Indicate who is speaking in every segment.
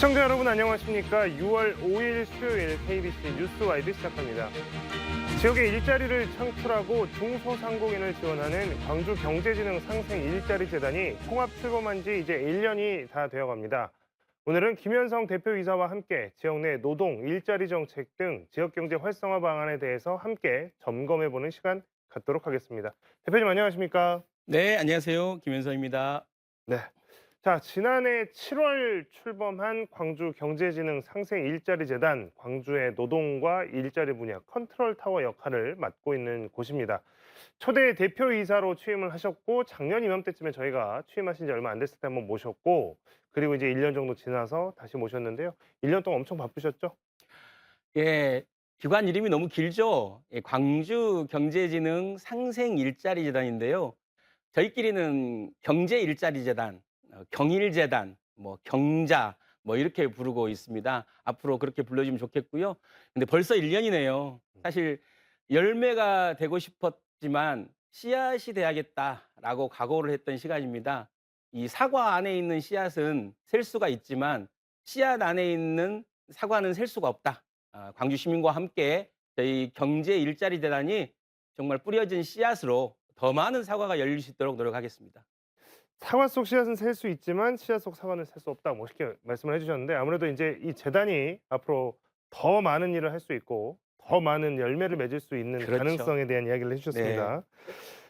Speaker 1: 시청자 여러분 안녕하십니까? 6월 5일 수요일 KBC 뉴스와이드 시작합니다. 지역의 일자리를 창출하고 중소상공인을 지원하는 광주경제진흥 상생 일자리재단이 통합 출범한 지 이제 1년이 다 되어갑니다. 오늘은 김현성 대표이사와 함께 지역 내 노동, 일자리 정책 등 지역경제 활성화 방안에 대해서 함께 점검해보는 시간 갖도록 하겠습니다. 대표님 안녕하십니까?
Speaker 2: 네, 안녕하세요. 김현성입니다.
Speaker 1: 네. 자, 지난해 7월 출범한 광주경제진흥 상생일자리재단, 광주의 노동과 일자리 분야 컨트롤 타워 역할을 맡고 있는 곳입니다. 초대 대표이사로 취임을 하셨고, 작년 이맘때쯤에 저희가 취임하신 지 얼마 안 됐을 때 한번 모셨고, 그리고 이제 1년 정도 지나서 다시 모셨는데요. 1년 동안 엄청 바쁘셨죠?
Speaker 2: 예, 기관 이름이 너무 길죠? 예, 광주경제진흥 상생일자리재단인데요. 저희끼리는 경제일자리재단, 경일재단, 뭐 경자, 뭐 이렇게 부르고 있습니다. 앞으로 그렇게 불러주면 좋겠고요. 근데 벌써 1년이네요. 사실 열매가 되고 싶었지만 씨앗이 돼야겠다라고 각오를 했던 시간입니다. 이 사과 안에 있는 씨앗은 셀 수가 있지만 씨앗 안에 있는 사과는 셀 수가 없다. 광주 시민과 함께 저희 경제일자리재단이 정말 뿌려진 씨앗으로 더 많은 사과가 열릴 수 있도록 노력하겠습니다.
Speaker 1: 사과 속 씨앗은 셀 수 있지만 씨앗 속 사과는 셀 수 없다. 멋있게 말씀을 해주셨는데 아무래도 이제 이 재단이 앞으로 더 많은 일을 할 수 있고 더 많은 열매를 맺을 수 있는
Speaker 2: 그렇죠.
Speaker 1: 가능성에 대한 이야기를
Speaker 2: 네.
Speaker 1: 해주셨습니다.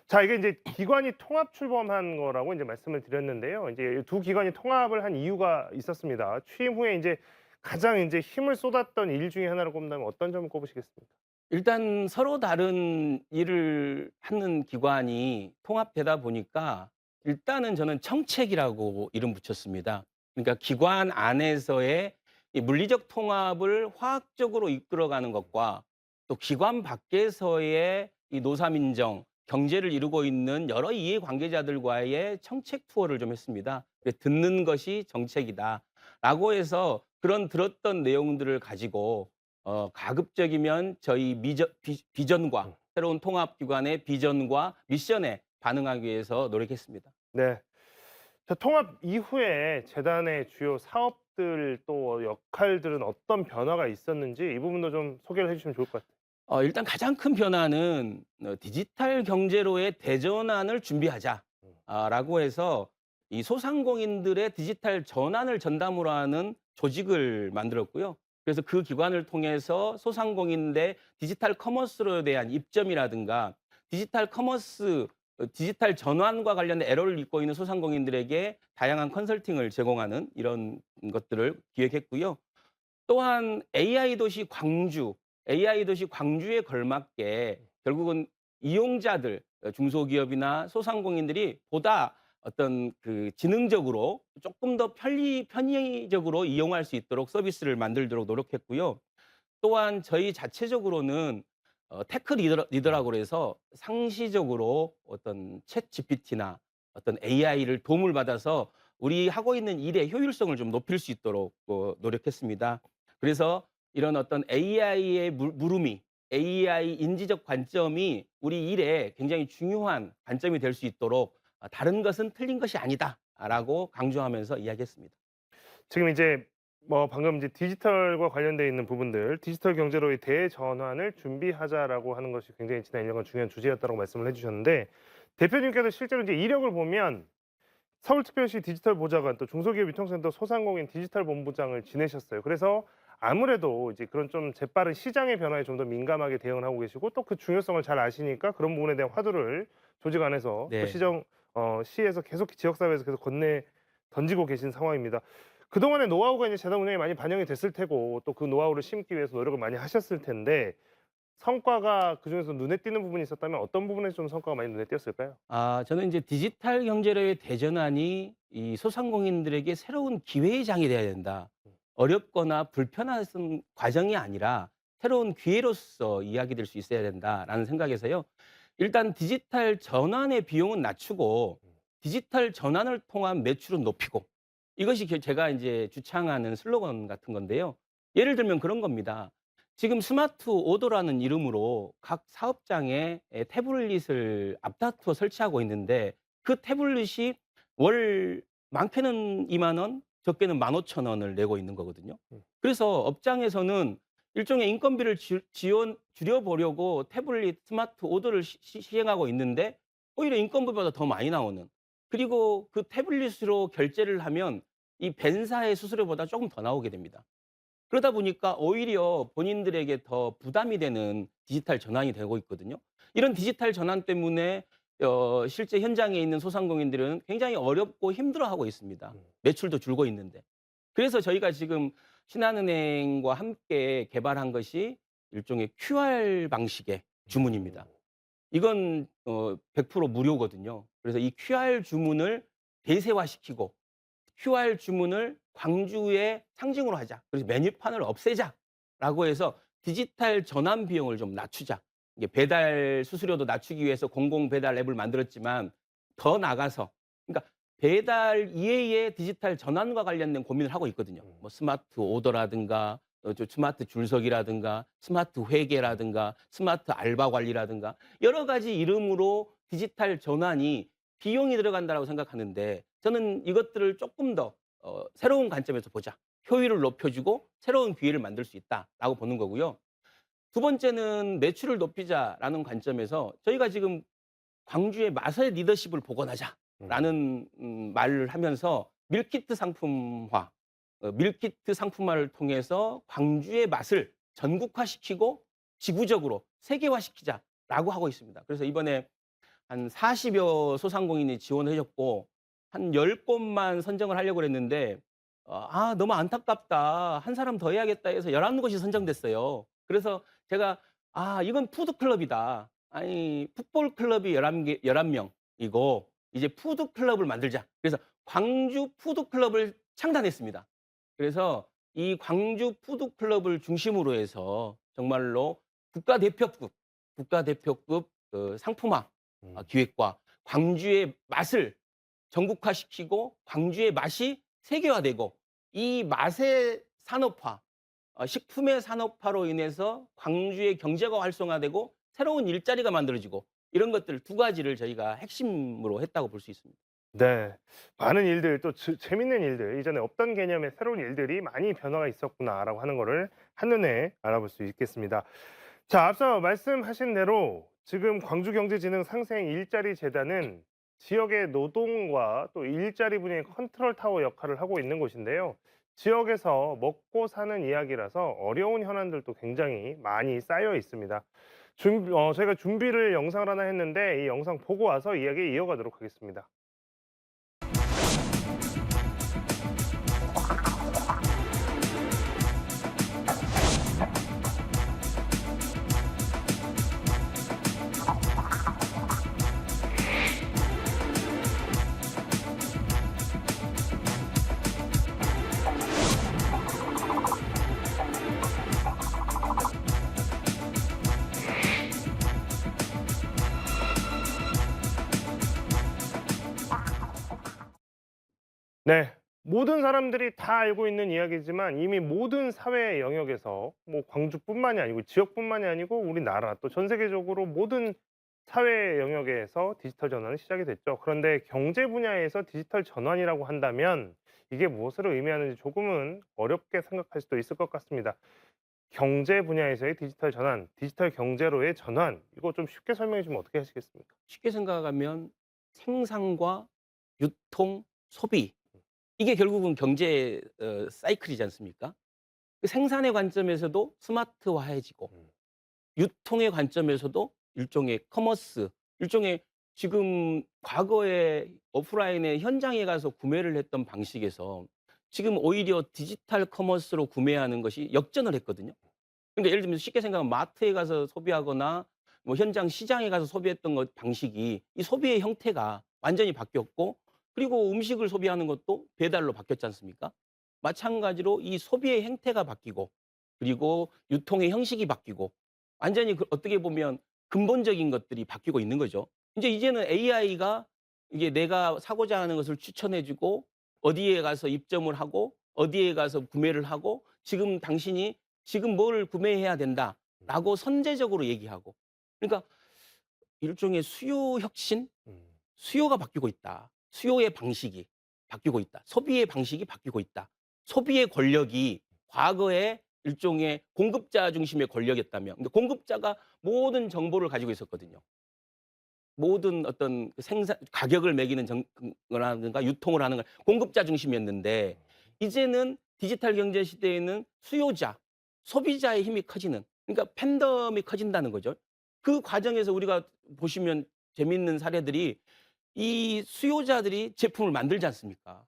Speaker 1: 자, 이게 이제 기관이 통합 출범한 거라고 이제 말씀을 드렸는데요. 이제 두 기관이 통합을 한 이유가 있었습니다. 취임 후에 이제 가장 이제 힘을 쏟았던 일 중에 하나를 꼽는다면 어떤 점을 꼽으시겠습니까?
Speaker 2: 일단 서로 다른 일을 하는 기관이 통합되다 보니까 일단은 저는 청책이라고 이름 붙였습니다. 그러니까 기관 안에서의 이 물리적 통합을 화학적으로 이끌어가는 것과 또 기관 밖에서의 이 노사민정, 경제를 이루고 있는 여러 이해관계자들과의 청책 투어를 좀 했습니다. 듣는 것이 정책이다라고 해서 그런 들었던 내용들을 가지고 가급적이면 저희 비전과 새로운 통합기관의 비전과 미션에 반응하기 위해서 노력했습니다.
Speaker 1: 네. 자, 통합 이후에 재단의 주요 사업들 또 역할들은 어떤 변화가 있었는지 이 부분도 좀 소개를 해주시면 좋을 것 같아요.
Speaker 2: 일단 가장 큰 변화는 디지털 경제로의 대전환을 준비하자
Speaker 1: 음.
Speaker 2: 라고 해서 이 소상공인들의 디지털 전환을 전담으로 하는 조직을 만들었고요. 그래서 그 기관을 통해서 소상공인들의 디지털 커머스로 대한 입점이라든가 디지털 커머스, 디지털 전환과 관련된 애로를 겪고 있는 소상공인들에게 다양한 컨설팅을 제공하는 이런 것들을 기획했고요. 또한 AI 도시 광주에 걸맞게 결국은 이용자들, 중소기업이나 소상공인들이 보다 어떤 그 지능적으로 조금 더 편의적으로 이용할 수 있도록 서비스를 만들도록 노력했고요. 또한 저희 자체적으로는 테크 리더라고 그래서 상시적으로 어떤 챗GPT나 어떤 AI를 도움을 받아서 우리 하고 있는 일의 효율성을 좀 높일 수 있도록 노력했습니다. 그래서 이런 어떤 AI의 물음이 AI 인지적 관점이 우리 일에 굉장히 중요한 관점이 될 수 있도록 다른 것은 틀린 것이 아니다라고 강조하면서 이야기했습니다.
Speaker 1: 지금 이제 뭐 방금 이제 디지털과 관련돼 있는 부분들, 디지털 경제로의 대전환을 준비하자라고 하는 것이 굉장히 지난 1년간 중요한 주제였다고 말씀을 해주셨는데 대표님께서 실제로 이제 이력을 보면 서울특별시 디지털 보좌관 또 중소기업 유통센터 소상공인 디지털 본부장을 지내셨어요. 그래서 아무래도 이제 그런 좀 재빠른 시장의 변화에 좀 더 민감하게 대응을 하고 계시고 또 그 중요성을 잘 아시니까 그런 부분에 대한 화두를 조직 안에서 또
Speaker 2: 네.
Speaker 1: 시에서 계속 지역사회에서 계속 건네 던지고 계신 상황입니다. 그동안의 노하우가 이제 재단 운영에 많이 반영이 됐을 테고 또 그 노하우를 심기 위해서 노력을 많이 하셨을 텐데 성과가 그중에서 눈에 띄는 부분이 있었다면 어떤 부분에서 좀 성과가 많이 눈에 띄었을까요?
Speaker 2: 저는 이제 디지털 경제로의 대전환이 이 소상공인들에게 새로운 기회의 장이 돼야 된다. 어렵거나 불편한 과정이 아니라 새로운 기회로서 이야기될 수 있어야 된다라는 생각에서요. 일단 디지털 전환의 비용은 낮추고 디지털 전환을 통한 매출은 높이고 이것이 제가 이제 주창하는 슬로건 같은 건데요. 예를 들면 그런 겁니다. 지금 스마트 오더라는 이름으로 각 사업장에 태블릿을 앞다투어 설치하고 있는데 그 태블릿이 월 많게는 2만 원, 적게는 15,000원을 내고 있는 거거든요.
Speaker 1: 음.
Speaker 2: 그래서 업장에서는 일종의 인건비를 줄여보려고 태블릿, 스마트 오더를 시행하고 있는데 오히려 인건비보다 더 많이 나오는, 그리고 그 태블릿으로 결제를 하면 이 벤사의 수수료보다 조금 더 나오게 됩니다. 그러다 보니까 오히려 본인들에게 더 부담이 되는 디지털 전환이 되고 있거든요. 이런 디지털 전환 때문에 실제 현장에 있는 소상공인들은 굉장히 어렵고 힘들어하고 있습니다.
Speaker 1: 음.
Speaker 2: 매출도 줄고 있는데. 그래서 저희가 지금 신한은행과 함께 개발한 것이 일종의 QR 방식의 주문입니다. 이건 100% 무료거든요. 그래서 이 QR 주문을 대세화시키고 QR 주문을 광주의 상징으로 하자. 그래서 메뉴판을 없애자라고 해서 디지털 전환 비용을 좀 낮추자. 이게 배달 수수료도 낮추기 위해서 공공 배달 앱을 만들었지만 더 나가서, 그러니까 배달 이외의 디지털 전환과 관련된 고민을 하고 있거든요. 뭐 스마트 오더라든가 스마트 줄서기라든가 스마트 회계라든가 스마트 알바 관리라든가 여러 가지 이름으로 디지털 전환이 비용이 들어간다고 생각하는데, 저는 이것들을 조금 더 새로운 관점에서 보자. 효율을 높여주고 새로운 기회를 만들 수 있다라고 보는 거고요. 두 번째는 매출을 높이자라는 관점에서 저희가 지금 광주의 맛의 리더십을 복원하자라는 말을 하면서 밀키트 상품화, 밀키트 상품화를 통해서 광주의 맛을 전국화시키고 지구적으로 세계화시키자라고 하고 있습니다. 그래서 이번에 한 40여 소상공인이 지원을 해 줬고 한 10곳만 선정을 하려고 그랬는데 너무 안타깝다. 한 사람 더 해야겠다 해서 11곳이 선정됐어요. 그래서 제가 이건 푸드 클럽이다. 아니 풋볼 클럽이 11명이고 이제 푸드 클럽을 만들자. 그래서 광주 푸드 클럽을 창단했습니다. 그래서 이 광주 푸드 클럽을 중심으로 해서 정말로 국가대표급 상품화
Speaker 1: 음.
Speaker 2: 기획과 광주의 맛을 전국화시키고 광주의 맛이 세계화되고 이 맛의 산업화, 식품의 산업화로 인해서 광주의 경제가 활성화되고 새로운 일자리가 만들어지고 이런 것들 두 가지를 저희가 핵심으로 했다고 볼 수 있습니다.
Speaker 1: 네. 많은 일들 또 재밌는 일들, 이전에 없던 개념의 새로운 일들이 많이 변화가 있었구나라고 하는 거를 한눈에 알아볼 수 있겠습니다. 자, 앞서 말씀하신 대로 지금 광주경제진흥 상생 일자리 재단은 지역의 노동과 또 일자리 분야의 컨트롤 타워 역할을 하고 있는 곳인데요. 지역에서 먹고 사는 이야기라서 어려운 현안들도 굉장히 많이 쌓여 있습니다. 저희가 준비를 영상을 하나 했는데 이 영상 보고 와서 이야기 이어가도록 하겠습니다. 네. 모든 사람들이 다 알고 있는 이야기지만 이미 모든 사회 영역에서 뭐 광주뿐만이 아니고 지역뿐만이 아니고 우리나라 또 전 세계적으로 모든 사회 영역에서 디지털 전환은 시작이 됐죠. 그런데 경제 분야에서 디지털 전환이라고 한다면 이게 무엇을 의미하는지 조금은 어렵게 생각할 수도 있을 것 같습니다. 경제 분야에서의 디지털 전환, 디지털 경제로의 전환, 이거 좀 쉽게 설명해 주면 어떻게 하시겠습니까?
Speaker 2: 쉽게 생각하면 생산과 유통, 소비, 이게 결국은 경제 사이클이지 않습니까? 그 생산의 관점에서도 스마트화해지고
Speaker 1: 음.
Speaker 2: 유통의 관점에서도 일종의 커머스, 일종의 지금 과거에 오프라인에 현장에 가서 구매를 했던 방식에서 지금 오히려 디지털 커머스로 구매하는 것이 역전을 했거든요. 그러니까 예를 들면 쉽게 생각하면 마트에 가서 소비하거나 뭐 현장 시장에 가서 소비했던 것 방식이 이 소비의 형태가 완전히 바뀌었고, 그리고 음식을 소비하는 것도 배달로 바뀌었지 않습니까? 마찬가지로 이 소비의 행태가 바뀌고 그리고 유통의 형식이 바뀌고 완전히 어떻게 보면 근본적인 것들이 바뀌고 있는 거죠. 이제는 AI가 이게 내가 사고자 하는 것을 추천해 주고 어디에 가서 입점을 하고 어디에 가서 구매를 하고 지금 당신이 지금 뭘 구매해야 된다라고 선제적으로 얘기하고, 그러니까 일종의 수요 혁신?
Speaker 1: 음.
Speaker 2: 수요가 바뀌고 있다. 수요의 방식이. 바뀌고 있다. 소비의 방식이 바뀌고 있다. 소비의 권력이 과거에 일종의 공급자 중심의 권력이었다면, 근데 공급자가 모든 정보를 가지고 있었거든요. 모든 어떤 그 생산 가격을 매기는 거라든가 유통을 하는 걸 공급자 중심이었는데, 이제는 디지털 경제 시대에는 수요자, 소비자의 힘이 커지는, 그러니까 팬덤이 커진다는 거죠. 그 과정에서 우리가 보시면 재미있는 사례들이, 이 수요자들이 제품을 만들지 않습니까?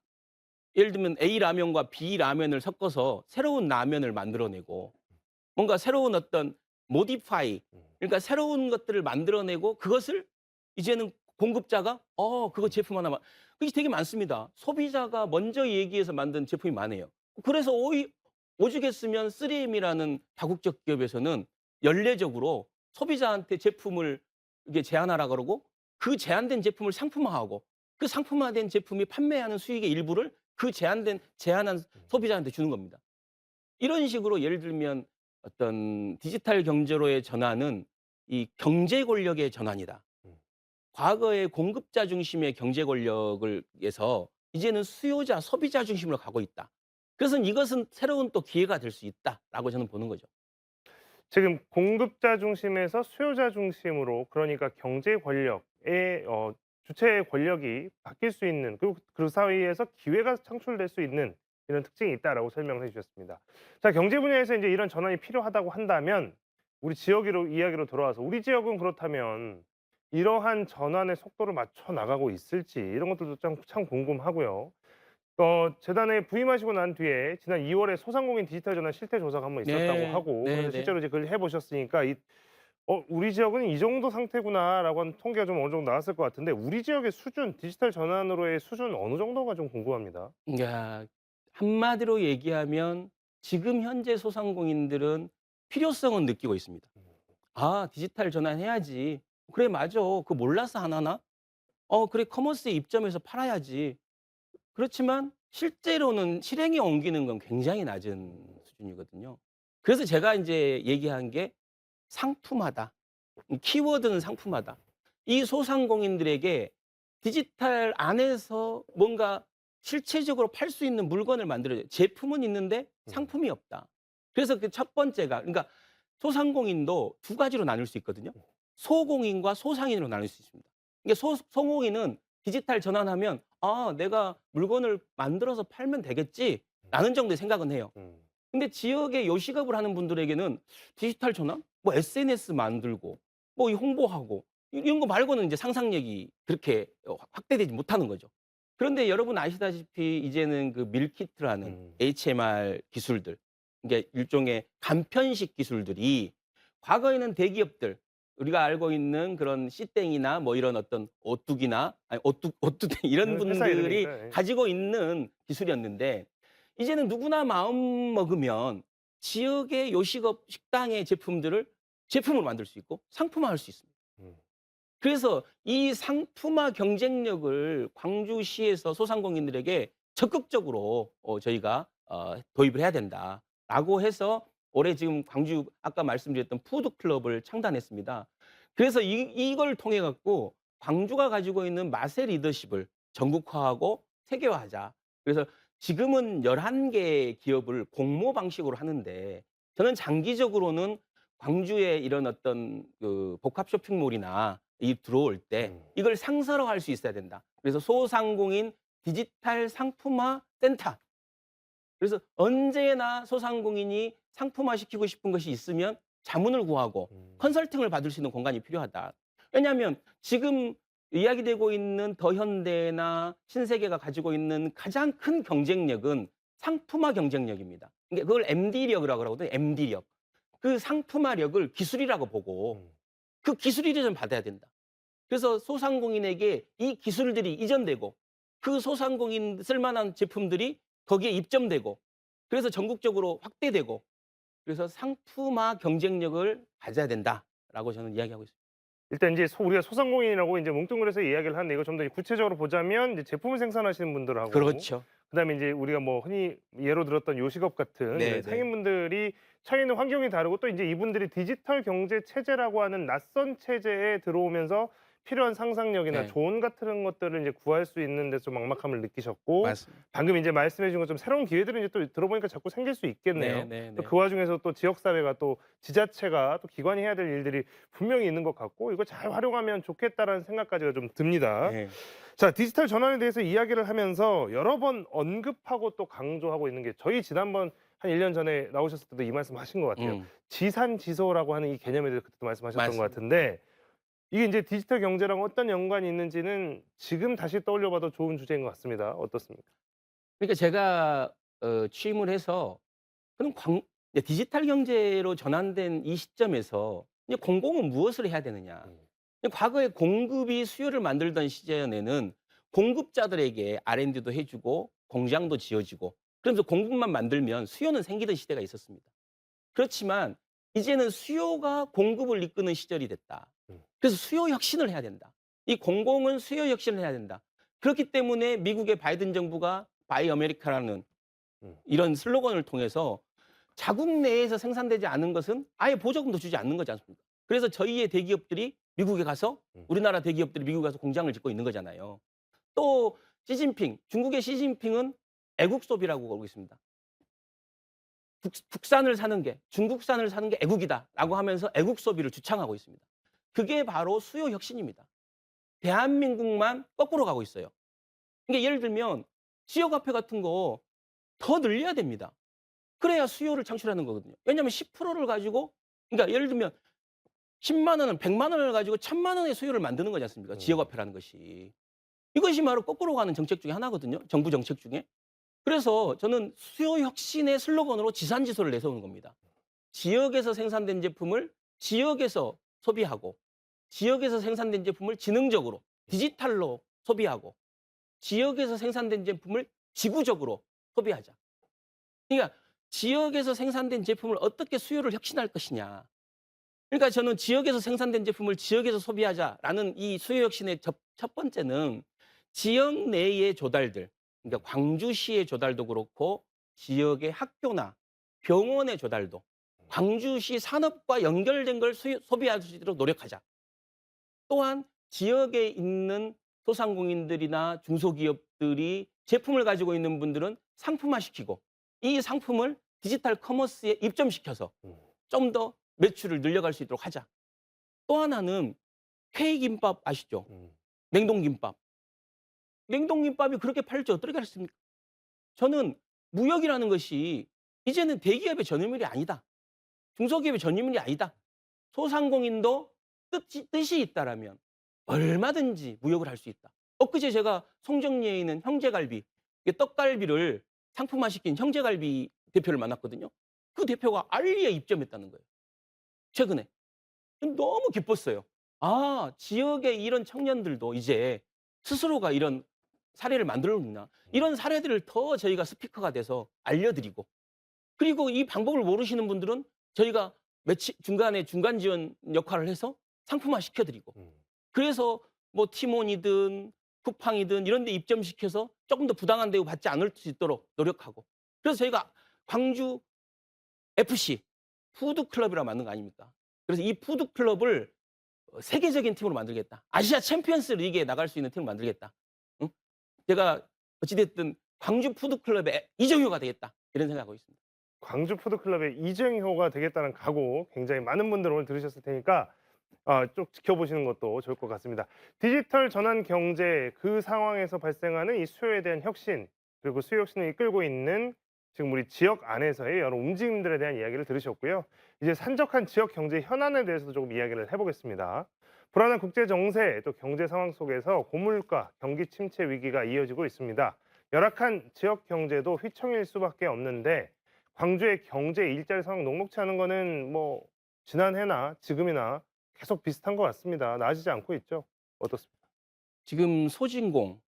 Speaker 2: 예를 들면 A 라면과 B 라면을 섞어서 새로운 라면을 만들어내고, 뭔가 새로운 어떤 모디파이, 그러니까 새로운 것들을 만들어내고, 그것을 이제는 공급자가 그거 제품 하나만, 그게 되게 많습니다. 소비자가 먼저 얘기해서 만든 제품이 많아요. 그래서 오죽했으면 3M이라는 다국적 기업에서는 연례적으로 소비자한테 제품을 이게 제안하라 그러고, 그 제안된 제품을 상품화하고, 그 상품화된 제품이 판매하는 수익의 일부를 그 제안한 소비자한테 주는 겁니다. 이런 식으로 예를 들면 어떤 디지털 경제로의 전환은 이 경제 권력의 전환이다. 과거의 공급자 중심의 경제 권력을 에서 이제는 수요자, 소비자 중심으로 가고 있다. 그래서 이것은 새로운 또 기회가 될 수 있다라고 저는 보는 거죠.
Speaker 1: 지금 공급자 중심에서 수요자 중심으로, 그러니까 경제 권력의 주체 권력이 바뀔 수 있는, 그리고 그 사이에서 기회가 창출될 수 있는 이런 특징이 있다라고 설명을 해 주셨습니다. 자, 경제 분야에서 인제 이런 전환이 필요하다고 한다면 우리 지역으로 이야기로 돌아와서 우리 지역은 그렇다면 이러한 전환의 속도를 맞춰 나가고 있을지, 이런 것들도 참 궁금하고요. 재단에 부임하시고 난 뒤에 지난 2 월에 소상공인 디지털 전환 실태 조사가 한 번 있었다고
Speaker 2: 네.
Speaker 1: 하고, 그래서
Speaker 2: 네네.
Speaker 1: 실제로 이제 그걸 해 보셨으니까 '우리 지역은 이 정도 상태구나.'라고 하는 통계가 좀 어느 정도 나왔을 것 같은데, 우리 지역의 수준, 디지털 전환으로의 수준 어느 정도가 좀 궁금합니다.
Speaker 2: 야, 한마디로 얘기하면 지금 현재 소상공인들은 필요성은 느끼고 있습니다. '아, 디지털 전환해야지. 그래 맞아. 그거 몰라서 안 하나? 그래 커머스에 입점해서 팔아야지.' 그렇지만 실제로는 실행에 옮기는 건 굉장히 낮은 수준이거든요. 그래서 제가 인제 얘기한 게 상품화다. 이 키워드는 상품화다. 이 소상공인들에게 디지털 안에서 뭔가 실체적으로 팔 수 있는 물건을 만들어야 돼. 제품은 있는데
Speaker 1: 음.
Speaker 2: 상품이 없다. 그래서 그 첫 번째가, 그러니까 소상공인도 두 가지로 나눌 수 있거든요. 소공인과 소상인으로 나눌 수 있습니다. 이게 소공인은 디지털 전환하면 '아, 내가 물건을 만들어서 팔면 되겠지.'라는 정도의 생각은 해요.
Speaker 1: 음.
Speaker 2: 근데 지역에 요식업을 하는 분들에게는 디지털 전환? 뭐 SNS 만들고 뭐 이 홍보하고 이런 거 말고는 이제 상상력이 그렇게 확대되지 못하는 거죠. 그런데 여러분 아시다시피 이제는 그 밀키트라는
Speaker 1: 음.
Speaker 2: HMR 기술들, 이게 일종의 간편식 기술들이, 과거에는 대기업들, 우리가 알고 있는 그런 씨땡이나 뭐 이런 어떤 오뚜기나, 아니 오뚜땡 이런
Speaker 1: 회사
Speaker 2: 분들이
Speaker 1: 이름이니까. 예.
Speaker 2: 가지고 있는 기술이었는데, 이제는 누구나 마음 먹으면 지역의 요식업 식당의 제품들을 제품으로 만들 수 있고 상품화할 수 있습니다.
Speaker 1: 음.
Speaker 2: 그래서 이 상품화 경쟁력을 광주시에서 소상공인들에게 적극적으로 저희가 도입을 해야 된다라고 해서 올해 지금 광주 아까 말씀드렸던 푸드 클럽을 창단했습니다. 그래서 이걸 통해 갖고 광주가 가지고 있는 맛의 리더십을 전국화하고 세계화하자. 그래서 지금은 11개 기업을 공모 방식으로 하는데, 저는 장기적으로는 광주의 이런 어떤 그 복합 쇼핑몰이나 이 들어올 때
Speaker 1: 음.
Speaker 2: 이걸 상설화할 수 있어야 된다. 그래서 소상공인 디지털 상품화 센터. 그래서 언제나 소상공인이 상품화시키고 싶은 것이 있으면 자문을 구하고
Speaker 1: 음.
Speaker 2: 컨설팅을 받을 수 있는 공간이 필요하다. 왜냐하면 지금 이야기되고 있는 더현대나 신세계가 가지고 있는 가장 큰 경쟁력은 상품화 경쟁력입니다. 그러니까 그걸 MD력이라고 하거든요. MD력. 그 상품화력을 기술이라고 보고
Speaker 1: 음.
Speaker 2: 그 기술이를 좀 받아야 된다. 그래서 소상공인에게 이 기술들이 이전되고, 그 소상공인 쓸만한 제품들이 거기에 입점되고, 그래서 전국적으로 확대되고, 그래서 상품화 경쟁력을 가져야 된다라고 저는 이야기하고 있습니다.
Speaker 1: 일단 인제 우리가 소상공인이라고 인제 뭉뚱그려서 이야기를 하는데, 이걸 좀 더 구체적으로 보자면 이제 제품을 생산하시는 분들하고,
Speaker 2: 그렇죠.
Speaker 1: 그다음에 인제 우리가 뭐 흔히 예로 들었던 요식업 같은 이런
Speaker 2: 네네.
Speaker 1: 상인분들이 처해 있는 환경이 다르고, 또 인제 이분들이 디지털 경제 체제라고 하는 낯선 체제에 들어오면서 필요한 상상력이나
Speaker 2: 네.
Speaker 1: 조언 같은 것들을 이제 구할 수 있는 데 좀 막막함을 느끼셨고
Speaker 2: 맞습니다.
Speaker 1: 방금 이제 말씀해 주신 것처럼 새로운 기회들이 이제 또 들어보니까 자꾸 생길 수 있겠네요. 또
Speaker 2: 네네네.
Speaker 1: 그 와중에서 또 지역 사회가 또 지자체가 또 기관이 해야 될 일들이 분명히 있는 것 같고 이거 잘 활용하면 좋겠다라는 생각까지가 좀 듭니다.
Speaker 2: 네.
Speaker 1: 자, 디지털 전환에 대해서 이야기를 하면서 여러 번 언급하고 또 강조하고 있는 게 저희 지난번 한 1년 전에 나오셨을 때도 이 말씀하신 것 같아요.
Speaker 2: 음.
Speaker 1: 지산지소라고 하는 이 개념에 대해서 그때도 말씀하셨던 것
Speaker 2: 맞습니다.
Speaker 1: 같은데 이게 이제 디지털 경제랑 어떤 연관이 있는지는 지금 다시 떠올려 봐도 좋은 주제인 것 같습니다. 어떻습니까?
Speaker 2: 그러니까 제가 취임을 해서 그럼 이제 디지털 경제로 전환된 이 시점에서 이제 공공은 무엇을 해야 되느냐.
Speaker 1: 음.
Speaker 2: 과거에 공급이 수요를 만들던 시절에는 공급자들에게 R&D도 해 주고 공장도 지어지고 그러면서 공급만 만들면 수요는 생기던 시대가 있었습니다. 그렇지만 이제는 수요가 공급을 이끄는 시절이 됐다.
Speaker 1: 음.
Speaker 2: 그래서 수요 혁신을 해야 된다. 이 공공은 수요 혁신을 해야 된다. 그렇기 때문에 미국의 바이든 정부가 바이 아메리카라는
Speaker 1: 음.
Speaker 2: 이런 슬로건을 통해서 자국 내에서 생산되지 않은 것은 아예 보조금도 주지 않는 거지 않습니까? 그래서 저희의 대기업들이 미국에 가서 우리나라 대기업들이 미국에 가서 공장을 짓고 있는 거잖아요. 또 중국의 시진핑은 애국소비라고 그러고 있습니다. 국산을 사는 게 중국산을 사는 게 애국이다라고 하면서 애국 소비를 주창하고 있습니다. 그게 바로 수요 혁신입니다. 대한민국만 거꾸로 가고 있어요. 그러니까 예를 들면 지역화폐 같은 거 더 늘려야 됩니다. 그래야 수요를 창출하는 거거든요. 왜냐하면 10%를 가지고 그러니까 예를 들면 10만 원은 100만 원을 가지고 1000만 원의 수요를 만드는 거지 않습니까? 지역화폐라는 것이. 이것이 바로 거꾸로 가는 정책 중에 하나거든요. 정부 정책 중에. 그래서 저는 수요 혁신의 슬로건으로 지산지소를 내세우는 겁니다. 지역에서 생산된 제품을 지역에서 소비하고 지역에서 생산된 제품을 지능적으로 디지털로 소비하고 지역에서 생산된 제품을 지구적으로 소비하자. 그러니까 지역에서 생산된 제품을 어떻게 수요를 혁신할 것이냐. 그러니까 저는 지역에서 생산된 제품을 지역에서 소비하자라는 이 수요 혁신의 첫 번째는 지역 내의 조달들, 그러니까 광주시의 조달도 그렇고 지역의 학교나 병원의 조달도 광주시 산업과 연결된 걸 소비할 수 있도록 노력하자. 또한 지역에 있는 소상공인들이나 중소기업들이 제품을 가지고 있는 분들은 상품화시키고 이 상품을 디지털 커머스에 입점시켜서
Speaker 1: 음.
Speaker 2: 좀 더 매출을 늘려갈 수 있도록 하자. 또 하나는 K김밥 아시죠?
Speaker 1: 음.
Speaker 2: 냉동김밥. 냉동김밥이 그렇게 팔지 어떻게 하겠습니까? 저는 무역이라는 것이 이제는 대기업의 전유물이 아니다. 중소기업의 전유물이 아니다. 소상공인도 뜻이 있다라면 얼마든지 무역을 할 수 있다. 엊그제 제가 송정리에 있는 형제갈비, 이게 떡갈비를 상품화시킨 형제갈비 대표를 만났거든요. 그 대표가 알리에 입점했다는 거예요. 최근에. 너무 기뻤어요. 아, 지역의 이런 청년들도 이제 스스로가 이런 사례를 만들어놓나. 이런 사례들을 더 저희가 스피커가 돼서 알려드리고 그리고 이 방법을 모르시는 분들은 저희가 중간에 중간 지원 역할을 해서 상품화 시켜드리고
Speaker 1: 음.
Speaker 2: 그래서 뭐 티몬이든 쿠팡이든 이런 데 입점시켜서 조금 더 부당한 대우 받지 않을 수 있도록 노력하고 그래서 저희가 광주 FC 푸드클럽이라고 만든 거 아닙니까? 그래서 이 푸드클럽을 세계적인 팀으로 만들겠다. 아시아 챔피언스 리그에 나갈 수 있는 팀을 만들겠다. 응? 제가 어찌됐든 광주 푸드클럽의 이정효가 되겠다. 이런 생각하고 있습니다.
Speaker 1: 광주 푸드클럽의 이정효가 되겠다는 각오 굉장히 많은 분들 오늘 들으셨을 테니까 쭉 지켜보시는 것도 좋을 것 같습니다. 디지털 전환 경제 그 상황에서 발생하는 이 수요에 대한 혁신 그리고 수요 혁신을 이끌고 있는 지금 우리 지역 안에서의 여러 움직임들에 대한 이야기를 들으셨고요. 이제 산적한 지역 경제 현안에 대해서도 조금 이야기를 해보겠습니다. 불안한 국제 정세 또 경제 상황 속에서 고물가, 경기 침체 위기가 이어지고 있습니다. 열악한 지역 경제도 휘청일 수밖에 없는데 광주의 경제 일자리 상황 녹록치 않은 거는 뭐 지난해나 지금이나 계속 비슷한 것 같습니다. 나아지지 않고 있죠. 어떻습니까?
Speaker 2: 지금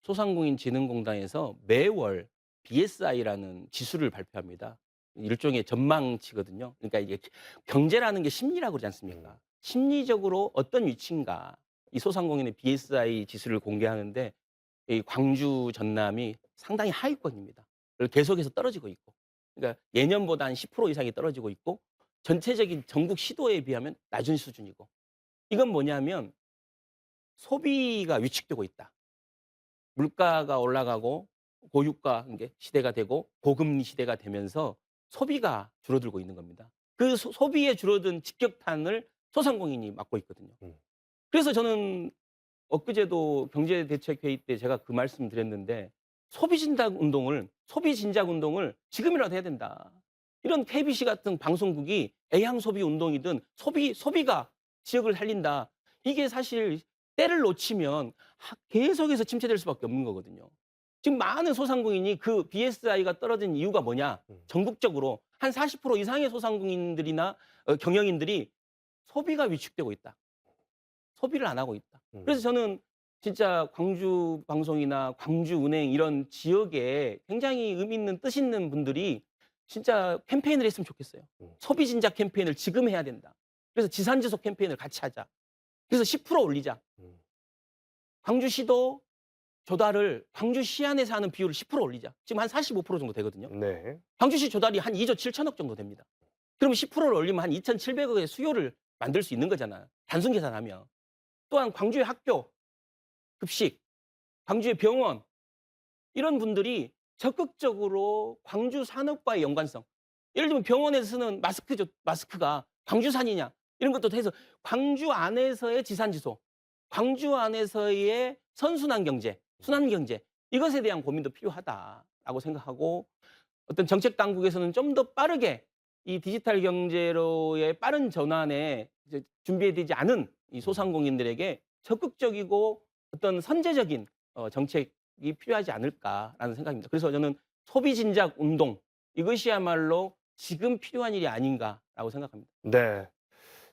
Speaker 2: 소상공인진흥공단에서 매월 BSI라는 지수를 발표합니다. 일종의 전망치거든요. 그러니까 이게 경제라는 게 심리라고 그러지 않습니까? 심리적으로 어떤 위치인가. 이 소상공인의 BSI 지수를 공개하는데 이 광주 전남이 상당히 하위권입니다. 그리고 계속해서 떨어지고 있고. 그러니까 예년보다 한 10% 이상이 떨어지고 있고 전체적인 전국 시도에 비하면 낮은 수준이고. 이건 뭐냐면 소비가 위축되고 있다. 물가가 올라가고 고유가 이제 시대가 되고 고금리 시대가 되면서 소비가 줄어들고 있는 겁니다. 그 소비에 줄어든 직격탄을 소상공인이 맞고 있거든요.
Speaker 1: 음.
Speaker 2: 그래서 저는 엊그제도 경제대책회의 때 제가 그 말씀 드렸는데 소비 진작 운동을 지금이라도 해야 된다. 이런 KBC 같은 방송국이 애향 소비 운동이든 소비가 지역을 살린다. 이게 사실 때를 놓치면 계속해서 침체될 수밖에 없는 거거든요. 지금 많은 소상공인이 그 BSI가 떨어진 이유가 뭐냐? 전국적으로 한 40% 이상의 소상공인들이나 경영인들이 소비가 위축되고 있다. 소비를 안 하고 있다. 그래서 저는 진짜 광주 방송이나 광주은행 이런 지역에 굉장히 의미 있는 뜻 있는 분들이 진짜 캠페인을 했으면 좋겠어요. 소비 진작 캠페인을 지금 해야 된다. 그래서 지산지속 캠페인을 같이 하자. 그래서 10% 올리자. 광주시도 조달을 광주시 안에서 하는 비율을 10% 올리자. 지금 한 45% 정도 되거든요.
Speaker 1: 네.
Speaker 2: 광주시 조달이 한 2조 7천억 정도 됩니다. 그러면 10%를 올리면 한 2,700억의 수요를 만들 수 있는 거잖아요. 단순 계산하면. 또한 광주의 학교, 급식, 광주의 병원 이런 분들이 적극적으로 광주 산업과의 연관성. 예를 들면 병원에서 쓰는 마스크가 광주산이냐 이런 것도 해서 광주 안에서의 지산지소, 광주 안에서의 선순환 경제, 순환 경제 이것에 대한 고민도 필요하다라고 생각하고 어떤 정책 당국에서는 좀 더 빠르게 이 디지털 경제로의 빠른 전환에 이제 준비되지 않은 이 소상공인들에게 적극적이고 어떤 선제적인 정책이 필요하지 않을까라는 생각입니다. 그래서 저는 소비 진작 운동 이것이야말로 지금 필요한 일이 아닌가라고 생각합니다.
Speaker 1: 네.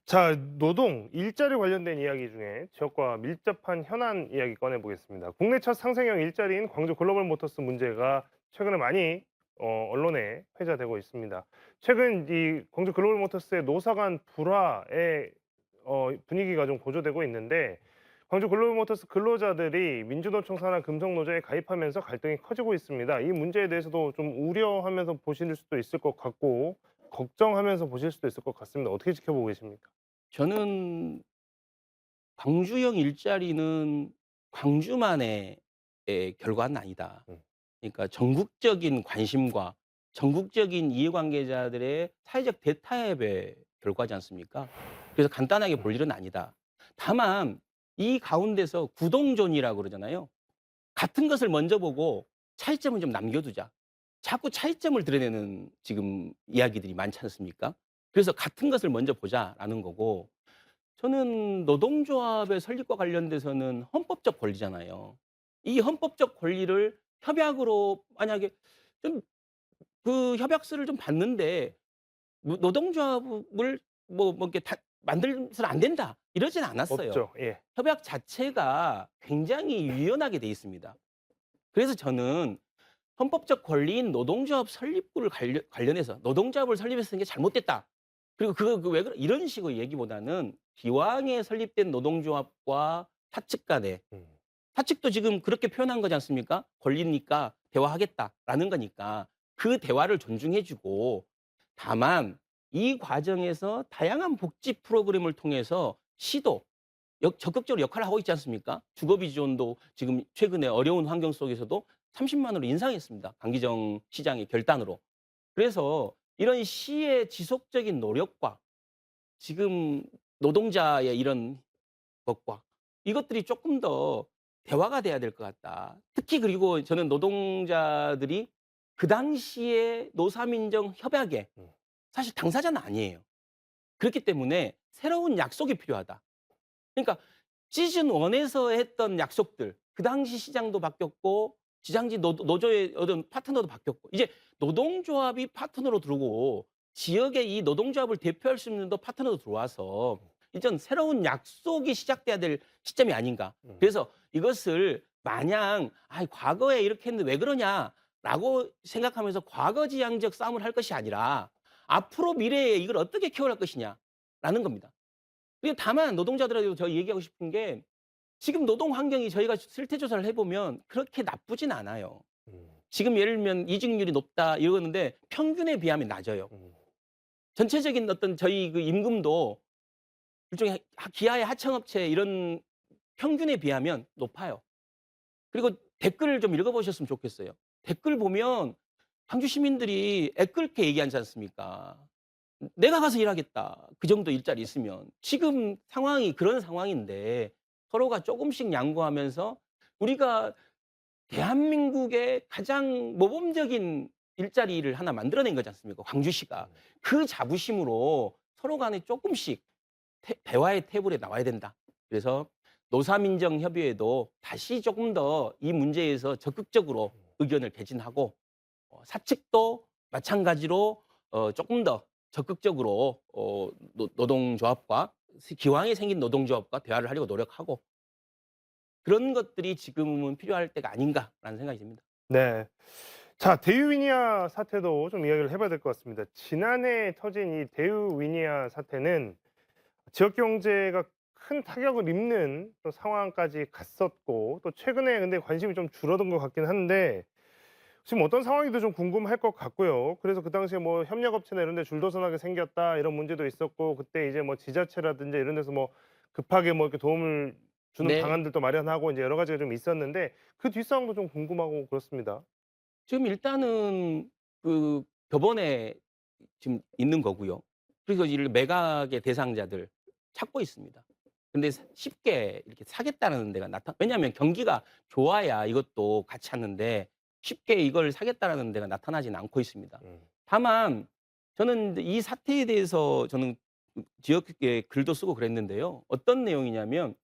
Speaker 1: 자, 노동, 일자리 관련된 이야기 중에 지역과 밀접한 현안 이야기 꺼내보겠습니다. 국내 첫 상생형 일자리인 광주 글로벌 모터스 문제가 최근에 많이 언론에 회자되고 있습니다. 최근 이 광주 글로벌 모터스의 노사 간 불화의 분위기가 좀 고조되고 있는데 광주 글로벌 모터스 근로자들이 민주노총 산하 금속노조에 가입하면서 갈등이 커지고 있습니다. 이 문제에 대해서도 좀 우려하면서 보실 수도 있을 것 같고 걱정하면서 보실 수도 있을 것 같습니다. 어떻게 지켜보고 계십니까?
Speaker 2: 저는 광주형 일자리는 광주만의 결과는 아니다.
Speaker 1: 음.
Speaker 2: 그러니까 전국적인 관심과 전국적인 이해관계자들의 사회적 대타협의 결과지 않습니까? 그래서 간단하게 볼 일은 아니다. 다만 이 가운데서 구동존이라고 그러잖아요. 같은 것을 먼저 보고 차이점은 좀 남겨두자. 자꾸 차이점을 드러내는 지금 이야기들이 많지 않습니까? 그래서 같은 것을 먼저 보자라는 거고 저는 노동조합의 설립과 관련돼서는 헌법적 권리잖아요. 이 헌법적 권리를 협약으로 만약에 좀 그 협약서를 좀 봤는데 노동조합을 이렇게 만들어서는 안 된다 이러진 않았어요.
Speaker 1: 없죠. 예.
Speaker 2: 협약 자체가 굉장히 유연하게 돼 있습니다. 그래서 저는 헌법적 권리인 노동조합 설립구를 관련해서 노동조합을 설립했는 게 잘못됐다. 그리고 그거 왜 그래? 이런 식의 얘기보다는 기왕에 설립된 노동조합과 사측 간에
Speaker 1: 음.
Speaker 2: 사측도 지금 그렇게 표현한 거지 않습니까? 권리니까 대화하겠다라는 거니까 그 대화를 존중해주고 다만 이 과정에서 다양한 복지 프로그램을 통해서 시도 적극적으로 역할을 하고 있지 않습니까? 주거비 지원도 지금 최근에 어려운 환경 속에서도 30만 원으로 인상했습니다. 강기정 시장의 결단으로. 그래서 이런 시의 지속적인 노력과 지금 노동자의 이런 것과 이것들이 조금 더 대화가 돼야 될 것 같다. 특히 그리고 저는 노동자들이 그 당시에 노사민정 협약에 사실 당사자는 아니에요. 그렇기 때문에 새로운 약속이 필요하다. 그러니까 시즌 1에서 했던 약속들, 그 당시 시장도 바뀌었고 지장지 노조의 어떤 파트너도 바뀌었고 이제 노동조합이 파트너로 들어오고 지역의 이 노동조합을 대표할 수 있는 파트너도 들어와서 이전 새로운 약속이 시작돼야 될 시점이 아닌가. 그래서 이것을 마냥 과거에 이렇게 했는데 왜 그러냐라고 생각하면서 과거지향적 싸움을 할 것이 아니라 앞으로 미래에 이걸 어떻게 키워갈 것이냐라는 겁니다. 그리고 다만 노동자들에게도 저 얘기하고 싶은 게 지금 노동 환경이 저희가 실태 조사를 해보면 그렇게 나쁘진 않아요. 지금 예를 들면 이직률이 높다 이러는데 평균에 비하면 낮아요. 전체적인 어떤 저희 그 임금도 일종의 기아의 하청업체 이런 평균에 비하면 높아요. 그리고 댓글을 좀 읽어보셨으면 좋겠어요. 댓글 보면 광주 시민들이 애끓게 얘기하지 않습니까? 내가 가서 일하겠다. 그 정도 일자리 있으면. 지금 상황이 그런 상황인데 서로가 조금씩 양보하면서 우리가 대한민국의 가장 모범적인 일자리를 하나 만들어낸 거지 않습니까? 광주시가. 그 자부심으로 서로 간에 조금씩 대화의 테이블에 나와야 된다. 그래서 노사민정협의회도 다시 조금 더 이 문제에서 적극적으로 의견을 개진하고 사측도 마찬가지로 조금 더 적극적으로 노동조합과 기왕에 생긴 노동조합과 대화를 하려고 노력하고 그런 것들이 지금은 필요할 때가 아닌가라는 생각이 듭니다.
Speaker 1: 네. 자, 대유위니아 사태도 좀 이야기를 해봐야 될 것 같습니다. 지난해 터진 이 대유위니아 사태는 지역 경제가 큰 타격을 입는 또 상황까지 갔었고 또 최근에 근데 관심이 좀 줄어든 것 같긴 한데 지금 어떤 상황인지 좀 궁금할 것 같고요. 그래서 그 당시에 뭐 협력업체나 이런 데 줄도선하게 생겼다 이런 문제도 있었고 그때 이제 뭐 지자체라든지 이런 데서 뭐 급하게 뭐 이렇게 도움을 주는
Speaker 2: 네.
Speaker 1: 방안들도 마련하고 이제 여러 가지가 좀 있었는데 그 뒷상황도 좀 궁금하고 그렇습니다.
Speaker 2: 지금 일단은 그 법원에 지금 있는 거고요. 그래서 이 매각의 대상자들 찾고 있습니다. 근데 쉽게 이렇게 사겠다는 데가 왜냐하면 경기가 좋아야 이것도 같이 하는데 쉽게 이걸 사겠다라는 데가 나타나지는 않고 있습니다.
Speaker 1: 음.
Speaker 2: 다만 저는 이 사태에 대해서 저는 지역에 글도 쓰고 그랬는데요. 어떤 내용이냐면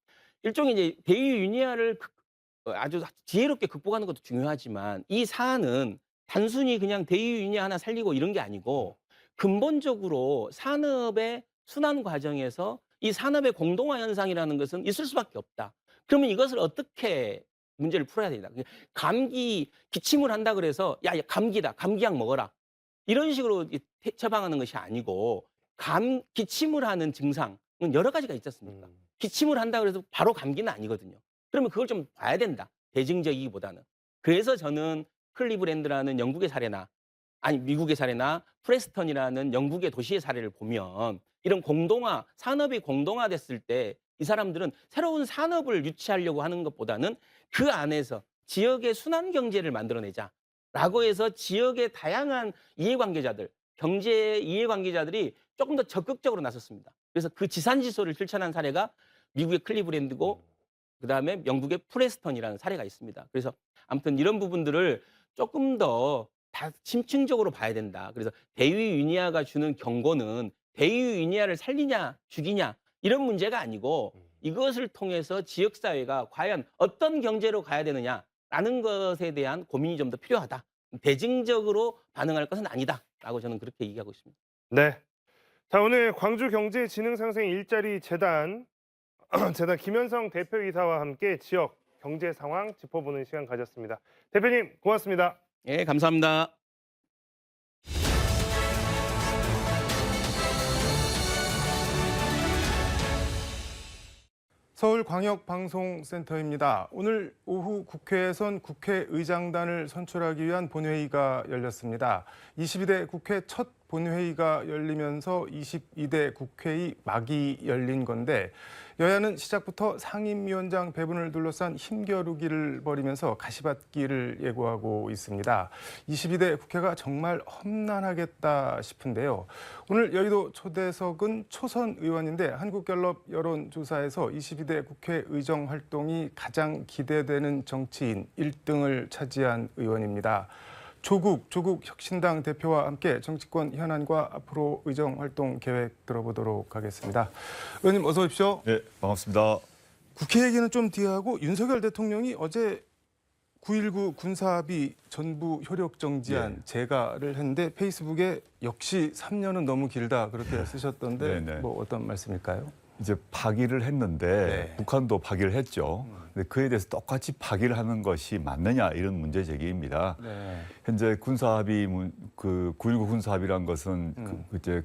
Speaker 2: 일종의 이제 대의유니아를 아주 지혜롭게 극복하는 것도 중요하지만 이 사안은 단순히 그냥 대의유니아 하나 살리고 이런 게 아니고 근본적으로 산업의 순환 과정에서 이 산업의 공동화 현상이라는 것은 있을 수밖에 없다. 그러면 이것을 어떻게 문제를 풀어야 되냐. 기침을 한다 그래서 야, 감기다. 감기약 먹어라. 이런 식으로 처방하는 것이 아니고 기침을 하는 증상은 여러 가지가 있지 않습니까?
Speaker 1: 음.
Speaker 2: 기침을 한다 그래서 바로 감기는 아니거든요. 그러면 그걸 좀 봐야 된다. 대증적이기보다는. 그래서 저는 클리브랜드라는 영국의 사례나 아니 미국의 사례나 프레스턴이라는 영국의 도시의 사례를 보면 이런 산업이 공동화됐을 때 이 사람들은 새로운 산업을 유치하려고 하는 것보다는 그 안에서 지역의 순환 경제를 만들어내자라고 해서 지역의 다양한 이해관계자들, 경제 이해관계자들이 조금 더 적극적으로 나섰습니다. 그래서 그 지산지소를 실천한 사례가 미국의 클리브랜드고 그다음에 영국의 프레스턴이라는 사례가 있습니다. 그래서 아무튼 이런 부분들을 조금 더 다 심층적으로 봐야 된다. 그래서 대의유니아가 주는 경고는 대의유니아를 살리냐 죽이냐 이런 문제가 아니고 이것을 통해서 지역사회가 과연 어떤 경제로 가야 되느냐라는 것에 대한 고민이 좀 더 필요하다. 대증적으로 반응할 것은 아니다라고 저는 그렇게 얘기하고 있습니다.
Speaker 1: 네. 자, 오늘 광주경제진흥상생 일자리 재단 재단 김현성 대표이사와 함께 지역 경제 상황 짚어보는 시간 가졌습니다. 대표님 고맙습니다.
Speaker 2: 예, 감사합니다.
Speaker 3: 서울광역방송센터입니다. 오늘 오후 국회에선 국회의장단을 선출하기 위한 본회의가 열렸습니다. 22대 국회 첫 본회의가 열리면서 22대 국회의 막이 열린 건데 여야는 시작부터 상임위원장 배분을 둘러싼 힘겨루기를 벌이면서 가시밭기를 예고하고 있습니다. 22대 국회가 정말 험난하겠다 싶은데요. 오늘 여의도 초대석은 초선 의원인데 한국갤럽 여론조사에서 22대 국회 의정 활동이 가장 기대되는 정치인 1등을 차지한 의원입니다. 조국 혁신당 대표와 함께 정치권 현안과 앞으로 의정 활동 계획 들어보도록 하겠습니다. 의원님 어서 오십시오.
Speaker 4: 네, 반갑습니다.
Speaker 3: 국회 얘기는 좀 뒤에 하고 윤석열 대통령이 어제 9.19 군사합의 전부 효력 정지안 재가를 했는데 페이스북에 역시 3년은 너무 길다 그렇게 쓰셨던데
Speaker 4: 네네.
Speaker 3: 뭐 어떤 말씀일까요?
Speaker 4: 이제 파기를 했는데
Speaker 3: 네.
Speaker 4: 북한도 파기를 했죠. 근데 그에 대해서 똑같이 파기를 하는 것이 맞느냐 이런 문제 제기입니다.
Speaker 3: 네.
Speaker 4: 현재 군사합의 그 9.19 군사합의란 것은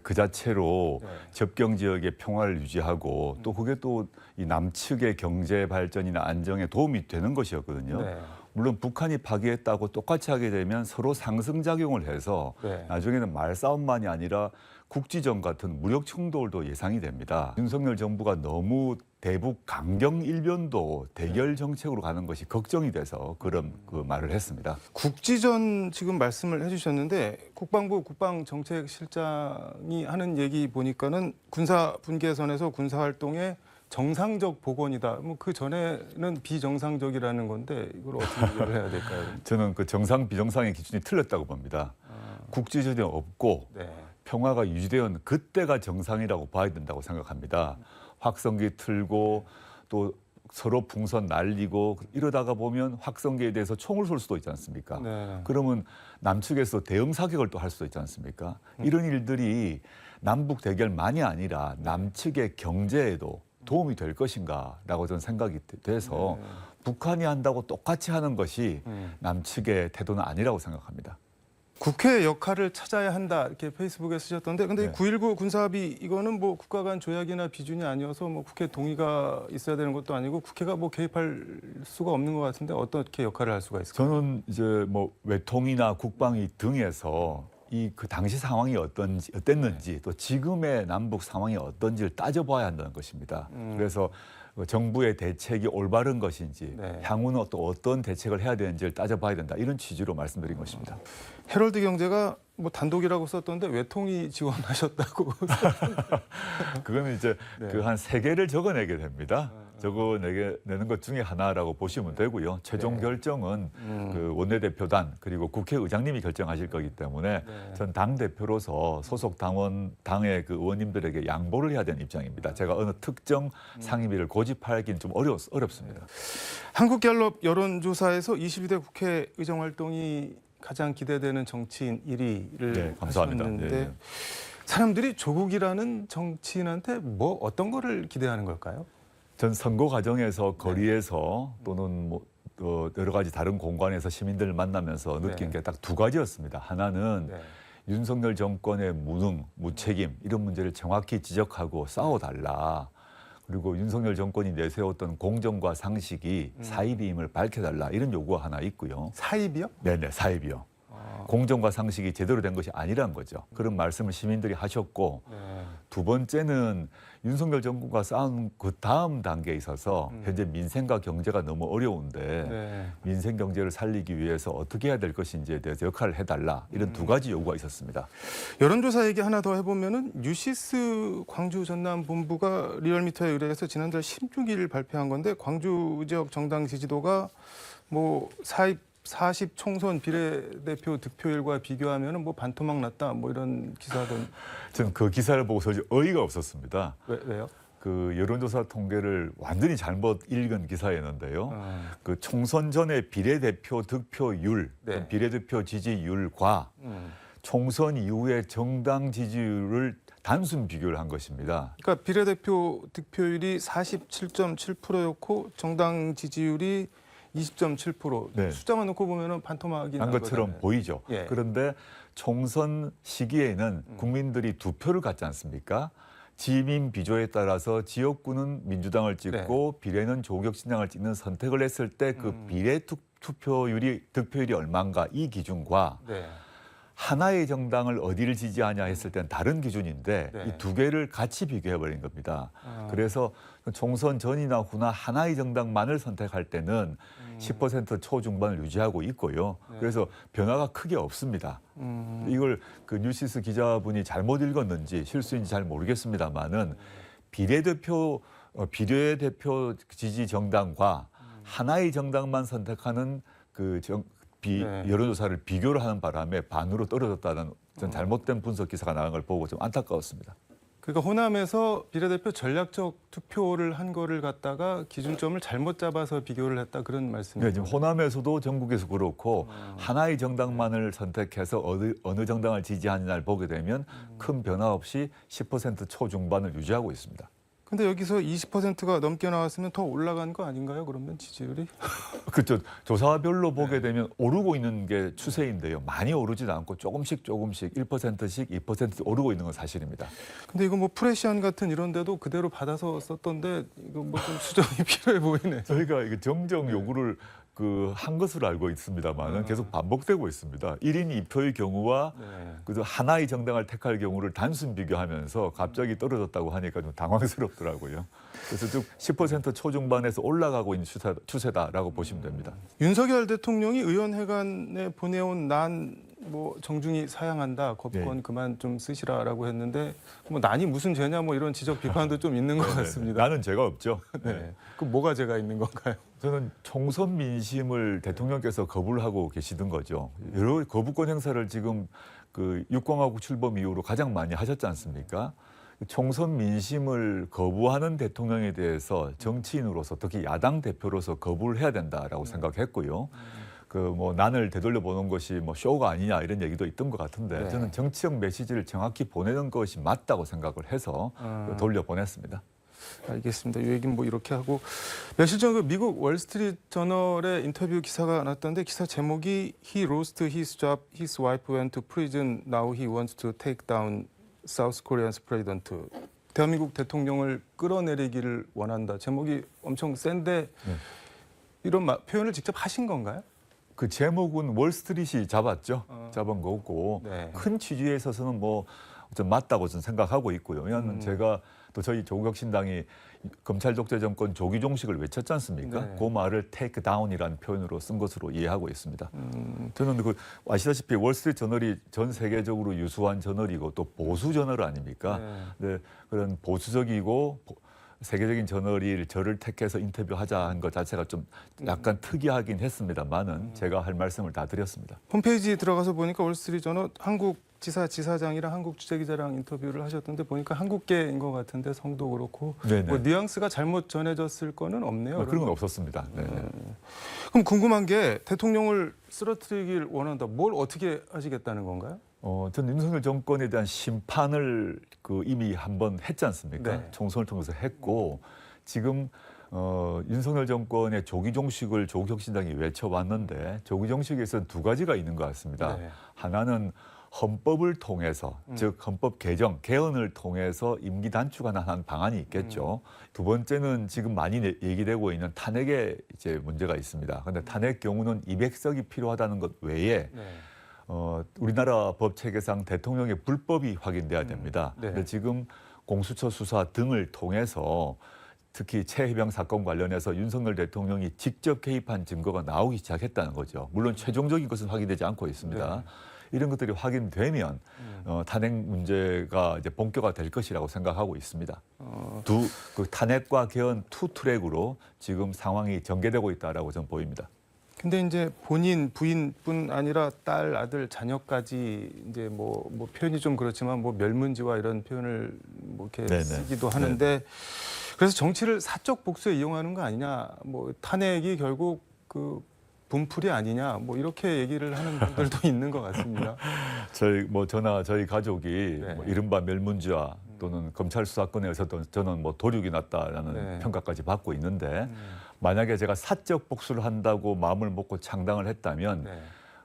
Speaker 4: 그 자체로
Speaker 3: 네.
Speaker 4: 접경 지역의 평화를 유지하고 또 그게 또 이 남측의 경제 발전이나 안정에 도움이 되는 것이었거든요.
Speaker 3: 네.
Speaker 4: 물론 북한이 파기했다고 똑같이 하게 되면 서로 상승작용을 해서
Speaker 3: 네.
Speaker 4: 나중에는 말싸움만이 아니라 국지전 같은 무력 충돌도 예상이 됩니다. 윤석열 정부가 너무 대북 강경 일변도 대결 정책으로 가는 것이 걱정이 돼서 그런 그 말을 했습니다.
Speaker 3: 국지전 지금 말씀을 해주셨는데 국방부 국방정책실장이 하는 얘기 보니까는 군사 분계선에서 군사 활동에 정상적 복원이다. 뭐 그 전에는 비정상적이라는 건데 이걸 어떻게 이해를 해야 될까요?
Speaker 4: 저는 그 정상 비정상의 기준이 틀렸다고 봅니다. 국지전이 없고
Speaker 3: 네.
Speaker 4: 평화가 유지되는 그때가 정상이라고 봐야 된다고 생각합니다. 확성기 틀고 또 서로 풍선 날리고 이러다가 보면 확성기에 대해서 총을 쏠 수도 있지 않습니까?
Speaker 3: 네.
Speaker 4: 그러면 남측에서 대응 사격을 또 할 수도 있지 않습니까? 이런 일들이 남북 대결만이 아니라 남측의 경제에도 도움이 될 것인가라고 저는 생각이 돼서 북한이 한다고 똑같이 하는 것이 남측의 태도는 아니라고 생각합니다.
Speaker 3: 국회 역할을 찾아야 한다 이렇게 페이스북에 쓰셨던데 근데
Speaker 4: 네.
Speaker 3: 9.19 군사합의 이거는 뭐 국가 간 조약이나 비준이 아니어서 뭐 국회 동의가 있어야 되는 것도 아니고 국회가 뭐 개입할 수가 없는 것 같은데 어떻게 역할을 할 수가 있을까요?
Speaker 4: 저는 이제 뭐 외통이나 국방위 등에서 이 그 당시 상황이 어땠는지 또 지금의 남북 상황이 어떤지를 따져봐야 한다는 것입니다. 그래서 정부의 대책이 올바른 것인지
Speaker 3: 네.
Speaker 4: 향후는 또 어떤 대책을 해야 되는지를 따져봐야 된다. 이런 취지로 말씀드린 것입니다.
Speaker 3: 헤럴드 경제가 뭐 단독이라고 썼던데 외통이 지원하셨다고.
Speaker 4: 그거는 이제
Speaker 3: 네.
Speaker 4: 그 한 3개를 적어내게 됩니다. 적어내는 것 중에 하나라고 보시면 되고요. 최종
Speaker 3: 네.
Speaker 4: 결정은 그 원내대표단 그리고 국회의장님이 결정하실 거기 때문에
Speaker 3: 네.
Speaker 4: 전 당대표로서 소속 당의 그 의원님들에게 양보를 해야 되는 입장입니다. 제가 어느 특정 상임위를 고집하기는 좀 어렵습니다.
Speaker 3: 한국갤럽 여론조사에서 22대 국회 의정 활동이 가장 기대되는 정치인 1위를
Speaker 4: 네, 감사합니다.
Speaker 3: 하셨는데
Speaker 4: 네, 네.
Speaker 3: 사람들이 조국이라는 정치인한테 뭐 어떤 거를 기대하는 걸까요?
Speaker 4: 전 선거 과정에서 거리에서 또는 뭐 여러 가지 다른 공간에서 시민들을 만나면서 느낀
Speaker 3: 네.
Speaker 4: 게 딱 2가지였습니다. 하나는
Speaker 3: 네.
Speaker 4: 윤석열 정권의 무능, 무책임 이런 문제를 정확히 지적하고 싸워달라. 그리고 윤석열 정권이 내세웠던 공정과 상식이 사입임을 밝혀달라. 이런 요구가 하나 있고요.
Speaker 3: 사입이요?
Speaker 4: 네네, 사입이요. 공정과 상식이 제대로 된 것이 아니란 거죠. 그런 말씀을 시민들이 하셨고
Speaker 3: 네.
Speaker 4: 두 번째는 윤석열 정부가 쌓은 그 다음 단계에 있어서 현재 민생과 경제가 너무 어려운데
Speaker 3: 네.
Speaker 4: 민생 경제를 살리기 위해서 어떻게 해야 될 것인지에 대해서 역할을 해달라. 이런 2가지 요구가 있었습니다.
Speaker 3: 여론조사 얘기 하나 더 해보면은 뉴시스 광주 전남 본부가 리얼미터에 의뢰해서 지난달 16일 발표한 건데 광주 지역 정당 지지도가 뭐 40 총선 비례대표 득표율과 비교하면은 뭐 반토막 났다 뭐 이런 기사도
Speaker 4: 저는 그 기사를 보고 솔직히 어이가 없었습니다.
Speaker 3: 왜요?
Speaker 4: 그 여론조사 통계를 완전히 잘못 읽은 기사였는데요. 그 총선 전에 비례대표 득표율,
Speaker 3: 네.
Speaker 4: 비례대표 지지율과 총선 이후의 정당 지지율을 단순 비교를 한 것입니다.
Speaker 3: 그러니까 비례대표 득표율이 47.7%였고 정당 지지율이 20.7%.
Speaker 4: 네.
Speaker 3: 숫자만 놓고 보면은 반토막이
Speaker 4: 한
Speaker 3: 난
Speaker 4: 것처럼
Speaker 3: 거잖아요.
Speaker 4: 보이죠.
Speaker 3: 예.
Speaker 4: 그런데 총선 시기에는 국민들이 2표를 갖지 않습니까? 지민 비조에 따라서 지역구는 민주당을 찍고 비례는 조국혁신당을 찍는 선택을 했을 때 그 비례 득표율이 얼마인가 이 기준과
Speaker 3: 네.
Speaker 4: 하나의 정당을 어디를 지지하냐 했을 때는 다른 기준인데
Speaker 3: 네.
Speaker 4: 이 2개를 같이 비교해버린 겁니다. 그래서 총선 전이나 후나 하나의 정당만을 선택할 때는 10% 초중반을 유지하고 있고요. 그래서 변화가 크게 없습니다. 이걸 그 뉴시스 기자분이 잘못 읽었는지 실수인지 잘 모르겠습니다만은 비례대표 지지 정당과 하나의 정당만 선택하는 여론조사를 비교를 하는 바람에 반으로 떨어졌다는 전 잘못된 분석 기사가 나간 걸 보고 좀 안타까웠습니다.
Speaker 3: 그러니까 호남에서 비례대표 전략적 투표를 한 거를 갖다가 기준점을 잘못 잡아서 비교를 했다 그런 말씀이죠.
Speaker 4: 네, 지금 호남에서도 전국에서 그렇고 하나의 정당만을 선택해서 어느 정당을 지지하느냐를 보게 되면 큰 변화 없이 10% 초중반을 유지하고 있습니다.
Speaker 3: 근데 여기서 20%가 넘게 나왔으면 더 올라간 거 아닌가요? 그러면 지지율이?
Speaker 4: 그렇죠. 조사별로 보게 되면 오르고 있는 게 추세인데요. 많이 오르지도 않고 조금씩 1%씩 2% 오르고 있는 건 사실입니다.
Speaker 3: 근데 이거 뭐 프레시안 같은 이런 데도 그대로 받아서 썼던데 이거 뭐 좀 수정이 필요해 보이네.
Speaker 4: 저희가 이게 정정 요구를 한 것으로 알고 있습니다만은 계속 반복되고 있습니다. 1인 2표의 경우와
Speaker 3: 네.
Speaker 4: 그래서 하나의 정당을 택할 경우를 단순 비교하면서 갑자기 떨어졌다고 하니까 좀 당황스럽더라고요. 그래서 쭉 10% 초중반에서 올라가고 있는 추세다라고 보시면 됩니다.
Speaker 3: 윤석열 대통령이 의원회관에 보내온 뭐 정중히 사양한다, 법권
Speaker 4: 네.
Speaker 3: 그만 좀 쓰시라라고 했는데 뭐 난이 무슨 죄냐 뭐 이런 지적 비판도 좀 있는 것 같습니다.
Speaker 4: 나는 죄가 없죠.
Speaker 3: 네. 그럼 뭐가 죄가 있는 건가요?
Speaker 4: 저는 총선 민심을 대통령께서 거부를 하고 계시던 거죠. 여러 거부권 행사를 지금 그 6공화국 출범 이후로 가장 많이 하셨지 않습니까? 총선 민심을 거부하는 대통령에 대해서 정치인으로서 특히 야당 대표로서 거부를 해야 된다라고 생각했고요. 뭐 난을 되돌려 보는 것이 뭐 쇼가 아니냐 이런 얘기도 있던 것 같은데
Speaker 3: 네.
Speaker 4: 저는 정치적 메시지를 정확히 보내는 것이 맞다고 생각을 해서 돌려 보냈습니다.
Speaker 3: 알겠습니다. 이 얘기는 뭐 이렇게 하고 며칠 전 그 미국 월스트리트 저널의 인터뷰 기사가 났던데 기사 제목이 He lost his job, his wife went to prison, now he wants to take down South Korean's president. 대한민국 대통령을 끌어내리기를 원한다. 제목이 엄청 센데 이런 표현을 직접 하신 건가요?
Speaker 4: 그 제목은 월스트리트이 잡았죠. 잡은 거고
Speaker 3: 네.
Speaker 4: 큰 취지에 있어서는 뭐 좀 맞다고 저는 생각하고 있고요. 왜냐하면 제가 또 저희 조국혁신당이 검찰 독재 정권 조기 종식을 외쳤지 않습니까?
Speaker 3: 네.
Speaker 4: 그 말을 테이크 다운이라는 표현으로 쓴 것으로 이해하고 있습니다. 저는 아시다시피 월스트리트 저널이 전 세계적으로 유수한 저널이고 또 보수 저널 아닙니까? 네, 그런 보수적이고 세계적인 저널이 저를 택해서 인터뷰하자 한 것 자체가 좀 약간 특이하긴 했습니다만은 제가 할 말씀을 다 드렸습니다.
Speaker 3: 홈페이지 들어가서 보니까 월스트리트 저널 한국 지사장이랑 한국 주재기자랑 인터뷰를 하셨던데 보니까 한국계인 것 같은데 성도 그렇고
Speaker 4: 네네.
Speaker 3: 뭐 뉘앙스가 잘못 전해졌을 거는 없네요.
Speaker 4: 그런 건 없었습니다. 네.
Speaker 3: 그럼 궁금한 게 대통령을 쓰러뜨리길 원한다. 뭘 어떻게 하시겠다는 건가요?
Speaker 4: 전 윤석열 정권에 대한 심판을 이미 한번 했지 않습니까?
Speaker 3: 네.
Speaker 4: 총선을 통해서 했고 지금 윤석열 정권의 조기 종식을 조국혁신당이 외쳐왔는데 조기 종식에서는 두 가지가 있는 것 같습니다.
Speaker 3: 네.
Speaker 4: 하나는 헌법을 통해서 즉 헌법 개정 개헌을 통해서 임기 단축하는 방안이 있겠죠. 두 번째는 지금 많이 얘기되고 있는 탄핵의 이제 문제가 있습니다. 그런데 탄핵 경우는 200석이 필요하다는 것 외에 우리나라 법 체계상 대통령의 불법이 확인돼야 됩니다.
Speaker 3: 네.
Speaker 4: 근데 지금 공수처 수사 등을 통해서 특히 최해병 사건 관련해서 윤석열 대통령이 직접 개입한 증거가 나오기 시작했다는 거죠. 물론 최종적인 것은 확인되지 않고 있습니다.
Speaker 3: 네.
Speaker 4: 이런 것들이 확인되면 탄핵 문제가 이제 본격화될 것이라고 생각하고 있습니다. 그 탄핵과 개헌 투 트랙으로 지금 상황이 전개되고 있다라고 저는 보입니다.
Speaker 3: 근데 이제 본인 부인뿐 아니라 딸, 아들, 자녀까지 이제 뭐 표현이 좀 그렇지만 뭐 멸문지와 이런 표현을 뭐 이렇게
Speaker 4: 네네.
Speaker 3: 쓰기도 하는데 그래서 정치를 사적 복수에 이용하는 거 아니냐? 뭐 탄핵이 결국 그 분풀이 아니냐? 뭐 이렇게 얘기를 하는 분들도 있는 것 같습니다.
Speaker 4: 저희 가족이
Speaker 3: 네.
Speaker 4: 뭐 이른바 멸문지와 또는 검찰 수사권에서도 저는 뭐 도륙이 났다라는
Speaker 3: 네.
Speaker 4: 평가까지 받고 있는데 만약에 제가 사적 복수를 한다고 마음을 먹고 창당을 했다면
Speaker 3: 네.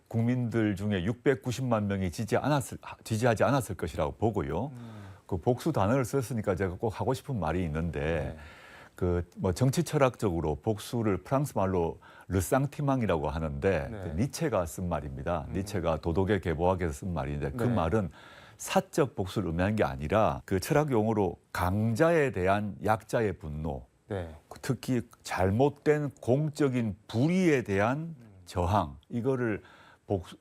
Speaker 4: 국민들 중에 690만 명이 지지하지 않았을 것이라고 보고요. 그 복수 단어를 썼으니까 제가 꼭 하고 싶은 말이 있는데 뭐 정치 철학적으로 복수를 프랑스 말로 르상티망이라고 하는데
Speaker 3: 네.
Speaker 4: 니체가 쓴 말입니다. 니체가 도덕의 계보학에서 쓴 말인데 그
Speaker 3: 네.
Speaker 4: 말은 사적 복수를 의미한 게 아니라 그 철학 용어로 강자에 대한 약자의 분노,
Speaker 3: 네.
Speaker 4: 특히 잘못된 공적인 불의에 대한 저항 이거를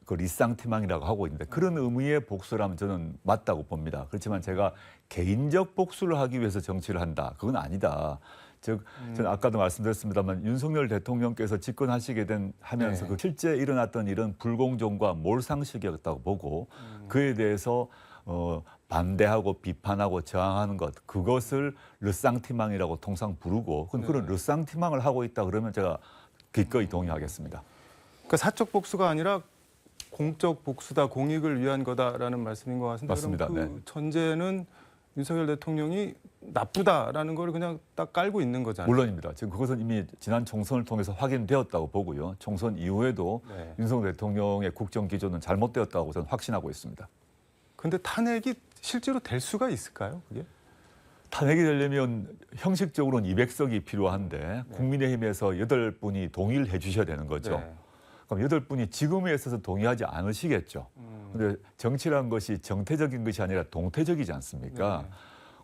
Speaker 4: 리상티망이라고 하고 있는데 그런 의미의 복수라면 저는 맞다고 봅니다. 그렇지만 제가 개인적 복수를 하기 위해서 정치를 한다. 그건 아니다. 즉 저는 아까도 말씀드렸습니다만 윤석열 대통령께서 집권하시게 하면서
Speaker 3: 네.
Speaker 4: 그 실제 일어났던 이런 불공정과 몰상식이었다고 보고 그에 대해서 반대하고 비판하고 저항하는 것 그것을 르상티망이라고 통상 부르고 그런 르상티망을 하고 있다 그러면 제가 기꺼이 동의하겠습니다.
Speaker 3: 그러니까 사적 복수가 아니라 공적 복수다, 공익을 위한 거다라는 말씀인 것 같은데
Speaker 4: 맞습니다.
Speaker 3: 그럼 그
Speaker 4: 네.
Speaker 3: 전제는 윤석열 대통령이 나쁘다라는 걸 그냥 딱 깔고 있는 거잖아요.
Speaker 4: 물론입니다. 지금 그것은 이미 지난 총선을 통해서 확인되었다고 보고요. 총선 이후에도
Speaker 3: 네.
Speaker 4: 윤석열 대통령의 국정 기조는 잘못되었다고 저는 확신하고 있습니다.
Speaker 3: 근데 탄핵이 실제로 될 수가 있을까요? 그게?
Speaker 4: 탄핵이 되려면 형식적으로는 200석이 필요한데 국민의힘에서 8분이 동의를 해 주셔야 되는 거죠.
Speaker 3: 네.
Speaker 4: 그럼 8분이 지금에 있어서 동의하지 않으시겠죠. 근데 정치란 것이 정태적인 것이 아니라 동태적이지 않습니까?
Speaker 3: 네.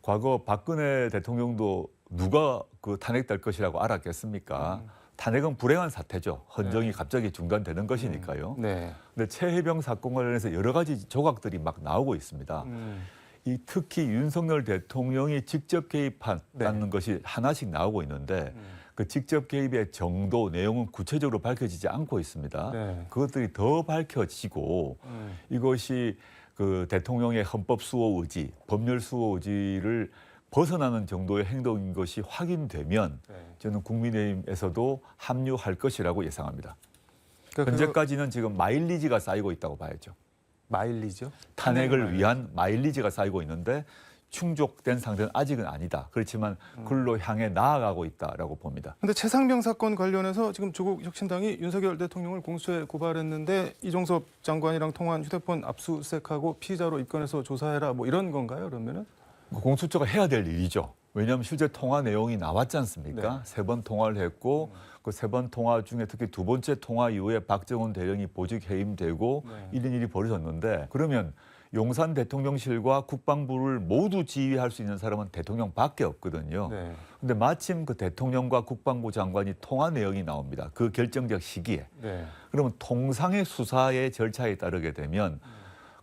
Speaker 4: 과거 박근혜 대통령도 누가 그 탄핵될 것이라고 알았겠습니까? 탄핵은 불행한 사태죠. 헌정이 갑자기 중단되는 것이니까요.
Speaker 3: 네.
Speaker 4: 근데 최혜병 사건 관련해서 여러 가지 조각들이 막 나오고 있습니다. 이 특히 윤석열 대통령이 직접 개입한다는 것이 하나씩 나오고 있는데 그 직접 개입의 정도, 내용은 구체적으로 밝혀지지 않고 있습니다.
Speaker 3: 네.
Speaker 4: 그것들이 더 밝혀지고 이것이 그 대통령의 헌법 수호 의지, 법률 수호 의지를 벗어나는 정도의 행동인 것이 확인되면
Speaker 3: 네.
Speaker 4: 저는 국민의힘에서도 합류할 것이라고 예상합니다.
Speaker 3: 그러니까
Speaker 4: 현재까지는 지금 마일리지가 쌓이고 있다고 봐야죠.
Speaker 3: 마일리죠?
Speaker 4: 탄핵을 위한 마일리지가 쌓이고 있는데 충족된 상태는 아직은 아니다. 그렇지만 그걸로 향해 나아가고 있다라고 봅니다.
Speaker 3: 근데 최상병 사건 관련해서 지금 조국 혁신당이 윤석열 대통령을 공수처에 고발했는데 이종섭 장관이랑 통화한 휴대폰 압수수색하고 피의자로 입건해서 조사해라 뭐 이런 건가요? 그러면은?
Speaker 4: 공수처가 해야 될 일이죠. 왜냐하면 실제 통화 내용이 나왔지 않습니까?
Speaker 3: 네.
Speaker 4: 3번 통화를 했고 그 3번 통화 중에 특히 2번째 통화 이후에 박정훈 대령이 보직 해임되고
Speaker 3: 네.
Speaker 4: 이런 일이 벌어졌는데 그러면 용산 대통령실과 국방부를 모두 지휘할 수 있는 사람은 대통령밖에 없거든요.
Speaker 3: 네.
Speaker 4: 근데 마침 그 대통령과 국방부 장관이 통화 내용이 나옵니다. 그 결정적 시기에.
Speaker 3: 네.
Speaker 4: 그러면 통상의 수사의 절차에 따르게 되면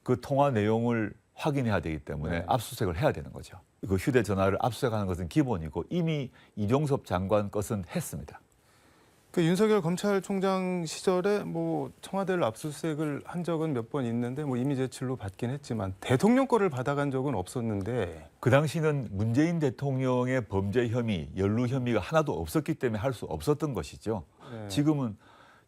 Speaker 4: 그 통화 내용을 확인해야 되기 때문에
Speaker 3: 네.
Speaker 4: 압수수색을 해야 되는 거죠. 그 휴대전화를 압수수색하는 것은 기본이고 이미 이종섭 장관 것은 했습니다.
Speaker 3: 그 윤석열 검찰총장 시절에 뭐 청와대를 압수수색을 한 적은 몇 번 있는데 뭐 이미 제출로 받긴 했지만 대통령 거를 받아간 적은 없었는데
Speaker 4: 그 당시는 문재인 대통령의 범죄 혐의, 연루 혐의가 하나도 없었기 때문에 할 수 없었던 것이죠.
Speaker 3: 네.
Speaker 4: 지금은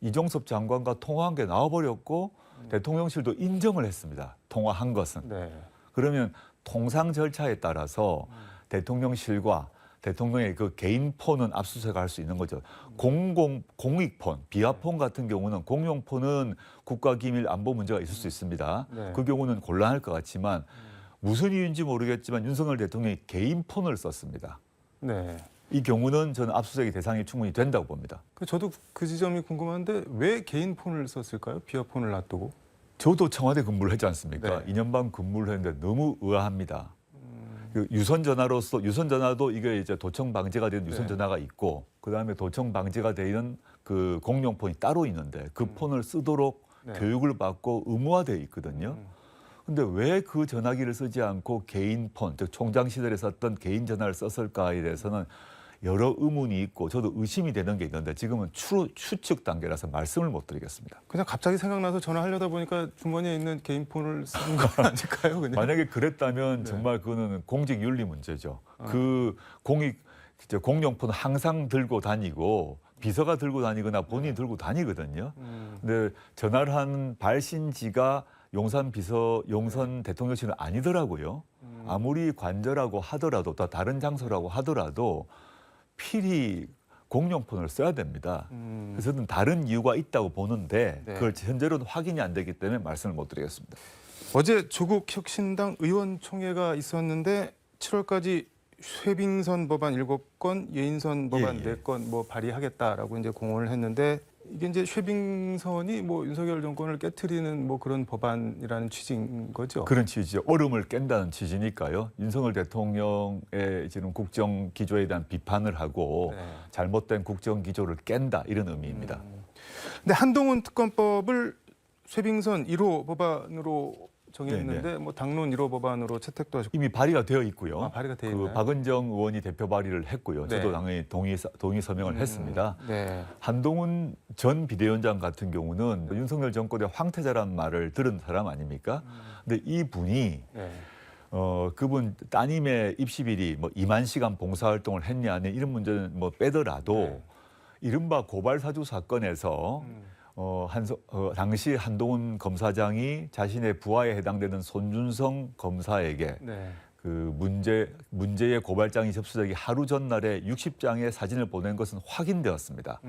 Speaker 4: 이종섭 장관과 통화한 게 나와버렸고 대통령실도 인정을 했습니다. 통화한 것은.
Speaker 3: 네.
Speaker 4: 그러면 통상 절차에 따라서 대통령실과 대통령의 그 개인 폰은 압수수색할 수 있는 거죠. 공익폰, 비화폰 같은 경우는 공용폰은 국가기밀 안보 문제가 있을 수 있습니다.
Speaker 3: 네.
Speaker 4: 그 경우는 곤란할 것 같지만 무슨 이유인지 모르겠지만 윤석열 대통령이 개인 폰을 썼습니다.
Speaker 3: 네.
Speaker 4: 이 경우는 저는 압수수색의 대상이 충분히 된다고 봅니다.
Speaker 3: 저도 그 지점이 궁금한데 왜 개인 폰을 썼을까요? 비화폰을 놔두고.
Speaker 4: 저도 청와대 근무를 했지 않습니까?
Speaker 3: 네.
Speaker 4: 2년 반 근무를 했는데 너무 의아합니다. 그 유선전화로서 유선전화도 이게 이제 도청 방지가 되는 유선전화가 있고 그다음에 도청 방지가 되는 그 공용폰이 따로 있는데 그 폰을 쓰도록
Speaker 3: 네.
Speaker 4: 교육을 받고 의무화되어 있거든요. 근데 왜 그 전화기를 쓰지 않고 개인 폰, 즉 총장 시절에 썼던 개인 전화를 썼을까에 대해서는 여러 의문이 있고 저도 의심이 되는 게 있는데 지금은 추측 단계라서 말씀을 못 드리겠습니다.
Speaker 3: 그냥 갑자기 생각나서 전화하려다 보니까 주머니에 있는 개인 폰을 쓴 건 아닐까요? 그냥?
Speaker 4: 만약에 그랬다면
Speaker 3: 네.
Speaker 4: 정말 그거는 공직윤리 문제죠. 그 공용폰 항상 들고 다니고 비서가 들고 다니거나 본인이 들고 다니거든요. 근데 전화를 한 발신지가 용산 대통령실은 아니더라고요. 아무리 관저라고 하더라도 또 다른 장소라고 하더라도 필히 공용폰을 써야 됩니다. 그래서 저는 다른 이유가 있다고 보는데
Speaker 3: 네.
Speaker 4: 그걸 현재로는 확인이 안 되기 때문에 말씀을 못 드리겠습니다.
Speaker 3: 어제 조국 혁신당 의원총회가 있었는데 7월까지 쇄빙선 법안 7건, 예인선 법안
Speaker 4: 예.
Speaker 3: 4건 뭐 발의하겠다라고 이제 공언을 했는데 이게 이제 쇄빙선이 뭐 윤석열 정권을 깨트리는 뭐 그런 법안이라는 취지인 거죠.
Speaker 4: 그런 취지죠. 얼음을 깬다는 취지니까요. 윤석열 대통령의 지금 국정 기조에 대한 비판을 하고
Speaker 3: 네.
Speaker 4: 잘못된 국정 기조를 깬다 이런 의미입니다.
Speaker 3: 근데 한동훈 특검법을 쇄빙선 1호 법안으로 정했는데
Speaker 4: 네,
Speaker 3: 뭐 당론 1호 법안으로 채택도 하셨고
Speaker 4: 이미 발의가 되어 있고요.
Speaker 3: 아, 발의가 돼
Speaker 4: 그
Speaker 3: 있나요?
Speaker 4: 박은정 의원이 대표 발의를 했고요.
Speaker 3: 네.
Speaker 4: 저도 당연히 동의 서명을 했습니다.
Speaker 3: 네.
Speaker 4: 한동훈 전 비대위원장 같은 경우는 윤석열 정권의 황태자란 말을 들은 사람 아닙니까? 근데 이 분이
Speaker 3: 네.
Speaker 4: 그분 따님의 입시비리 뭐 2만 시간 봉사활동을 했냐 아니 이런 문제는 뭐 빼더라도
Speaker 3: 네.
Speaker 4: 이른바 고발사주 사건에서 당시 한동훈 검사장이 자신의 부하에 해당되는 손준성 검사에게
Speaker 3: 네.
Speaker 4: 그 문제의 고발장이 접수되기 하루 전날에 60장의 사진을 보낸 것은 확인되었습니다.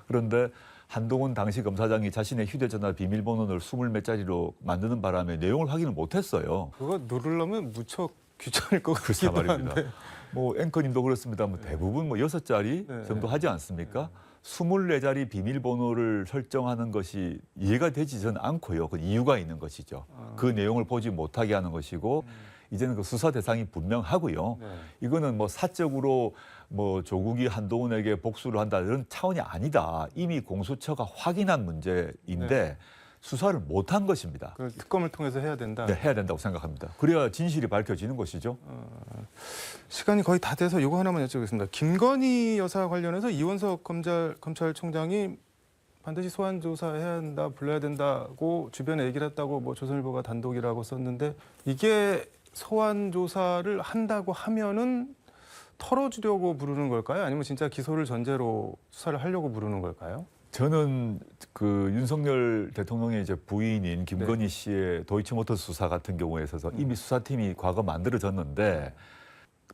Speaker 4: 그런데 한동훈 당시 검사장이 자신의 휴대전화 비밀번호를 20몇 자리로 만드는 바람에 내용을 확인을 못했어요.
Speaker 3: 그거 누르려면 무척 귀찮을 것
Speaker 4: 그렇죠
Speaker 3: 같기도
Speaker 4: 말입니다.
Speaker 3: 한데.
Speaker 4: 뭐 앵커님도 그렇습니다만 대부분 뭐 6자리
Speaker 3: 네.
Speaker 4: 정도 하지 않습니까? 24자리 비밀번호를 설정하는 것이 이해가 되지 저는 않고요. 그 이유가 있는 것이죠. 그 내용을 보지 못하게 하는 것이고 이제는 그 수사 대상이 분명하고요.
Speaker 3: 네.
Speaker 4: 이거는 뭐 사적으로 뭐 조국이 한동훈에게 복수를 한다 이런 차원이 아니다. 이미 공수처가 확인한 문제인데
Speaker 3: 네.
Speaker 4: 수사를 못한 것입니다.
Speaker 3: 그 특검을 통해서 해야 된다.
Speaker 4: 네, 해야 된다고 생각합니다. 그래야 진실이 밝혀지는 것이죠.
Speaker 3: 시간이 거의 다 돼서 이거 하나만 여쭤보겠습니다. 김건희 여사 관련해서 이원석 검찰총장이 반드시 소환 조사해야 한다, 불러야 된다고 주변에 얘기를 했다고 뭐 조선일보가 단독이라고 썼는데 이게 소환 조사를 한다고 하면은 털어주려고 부르는 걸까요? 아니면 진짜 기소를 전제로 수사를 하려고 부르는 걸까요?
Speaker 4: 저는 그 윤석열 대통령의 이제 부인인 김건희 씨의 도이치모터스 수사 같은 경우에 있어서 이미 수사팀이 과거 만들어졌는데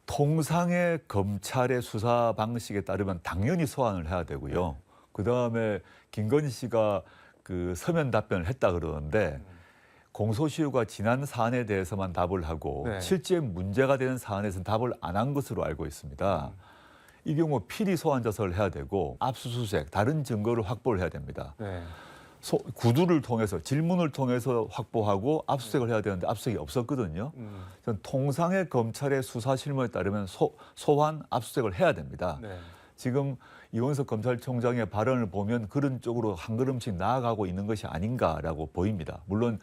Speaker 4: 통상의 검찰의 수사 방식에 따르면 당연히 소환을 해야 되고요. 그 다음에 김건희 씨가 그 서면 답변을 했다 그러는데 공소시효가 지난 사안에 대해서만 답을 하고
Speaker 3: 네.
Speaker 4: 실제 문제가 되는 사안에서는 답을 안 한 것으로 알고 있습니다. 이 경우 필히 소환 조사를 해야 되고 압수수색, 다른 증거를 확보를 해야 됩니다.
Speaker 3: 네.
Speaker 4: 구두를 통해서 질문을 통해서 확보하고 압수수색을 해야 되는데 압수수색이 없었거든요. 전 통상의 검찰의 수사 실무에 따르면 소환, 압수수색을 해야 됩니다.
Speaker 3: 네.
Speaker 4: 지금 이원석 검찰총장의 발언을 보면 그런 쪽으로 한 걸음씩 나아가고 있는 것이 아닌가라고 보입니다. 물론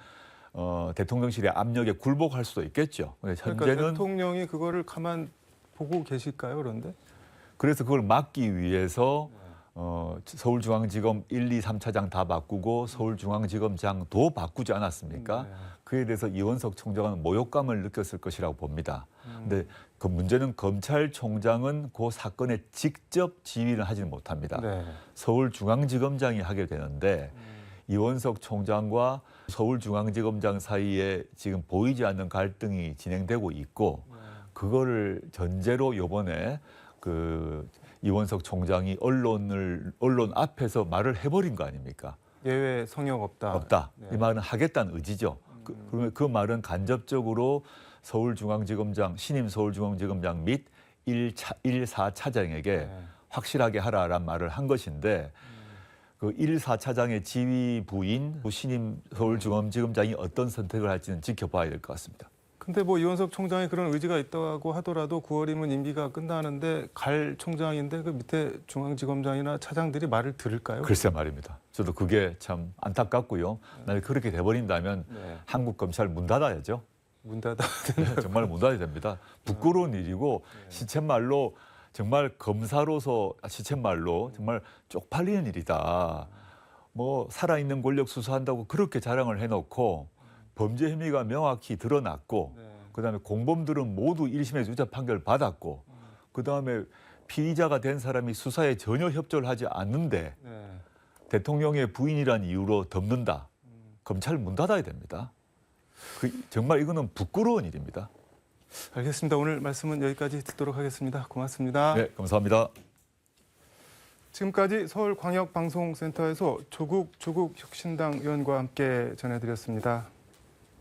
Speaker 4: 대통령실의 압력에 굴복할 수도 있겠죠. 현재는
Speaker 3: 그러니까 대통령이 그거를 가만 보고 계실까요? 그런데?
Speaker 4: 그래서 그걸 막기 위해서 서울중앙지검 1, 2, 3차장 다 바꾸고 서울중앙지검장도 바꾸지 않았습니까?
Speaker 3: 네.
Speaker 4: 그에 대해서 이원석 총장은 모욕감을 느꼈을 것이라고 봅니다. 근데 그 문제는 검찰총장은 그 사건에 직접 지휘를 하지는 못합니다.
Speaker 3: 네.
Speaker 4: 서울중앙지검장이 하게 되는데 이원석 총장과 서울중앙지검장 사이에 지금 보이지 않는 갈등이 진행되고 있고 그거를 전제로 이번에 그 이원석 총장이 언론 앞에서 말을 해버린 거 아닙니까?
Speaker 3: 예외 성역 없다.
Speaker 4: 없다.
Speaker 3: 네.
Speaker 4: 이 말은 하겠다는 의지죠. 그러면 그 말은 간접적으로 서울중앙지검장 신임 서울중앙지검장 및 1, 4차장에게
Speaker 3: 네.
Speaker 4: 확실하게 하라란 말을 한 것인데 그 1, 4차장의 지휘 부인 신임 서울중앙지검장이 어떤 선택을 할지는 지켜봐야 될 것 같습니다.
Speaker 3: 근데 뭐 이원석 총장이 그런 의지가 있다고 하더라도 9월이면 임기가 끝나는데 갈 총장인데 그 밑에 중앙지검장이나 차장들이 말을 들을까요?
Speaker 4: 글쎄 말입니다. 저도 그게 참 안타깝고요. 만약 그렇게 돼버린다면
Speaker 3: 네.
Speaker 4: 한국 검찰 문 닫아야죠.
Speaker 3: 문 닫아.
Speaker 4: 정말 문 닫아야 됩니다. 부끄러운 일이고 시쳇말로 정말 검사로서 시쳇말로 정말 쪽팔리는 일이다. 뭐 살아있는 권력 수사한다고 그렇게 자랑을 해놓고 범죄 혐의가 명확히 드러났고
Speaker 3: 네.
Speaker 4: 그다음에 공범들은 모두 1심에서 유죄 판결을 받았고 그다음에 피의자가 된 사람이 수사에 전혀 협조를 하지 않는데
Speaker 3: 네.
Speaker 4: 대통령의 부인이란 이유로 덮는다. 검찰 문 닫아야 됩니다. 정말 이거는 부끄러운 일입니다.
Speaker 3: 알겠습니다. 오늘 말씀은 여기까지 듣도록 하겠습니다. 고맙습니다.
Speaker 4: 네, 감사합니다.
Speaker 3: 지금까지 서울광역방송센터에서 조국 혁신당 의원과 함께 전해드렸습니다.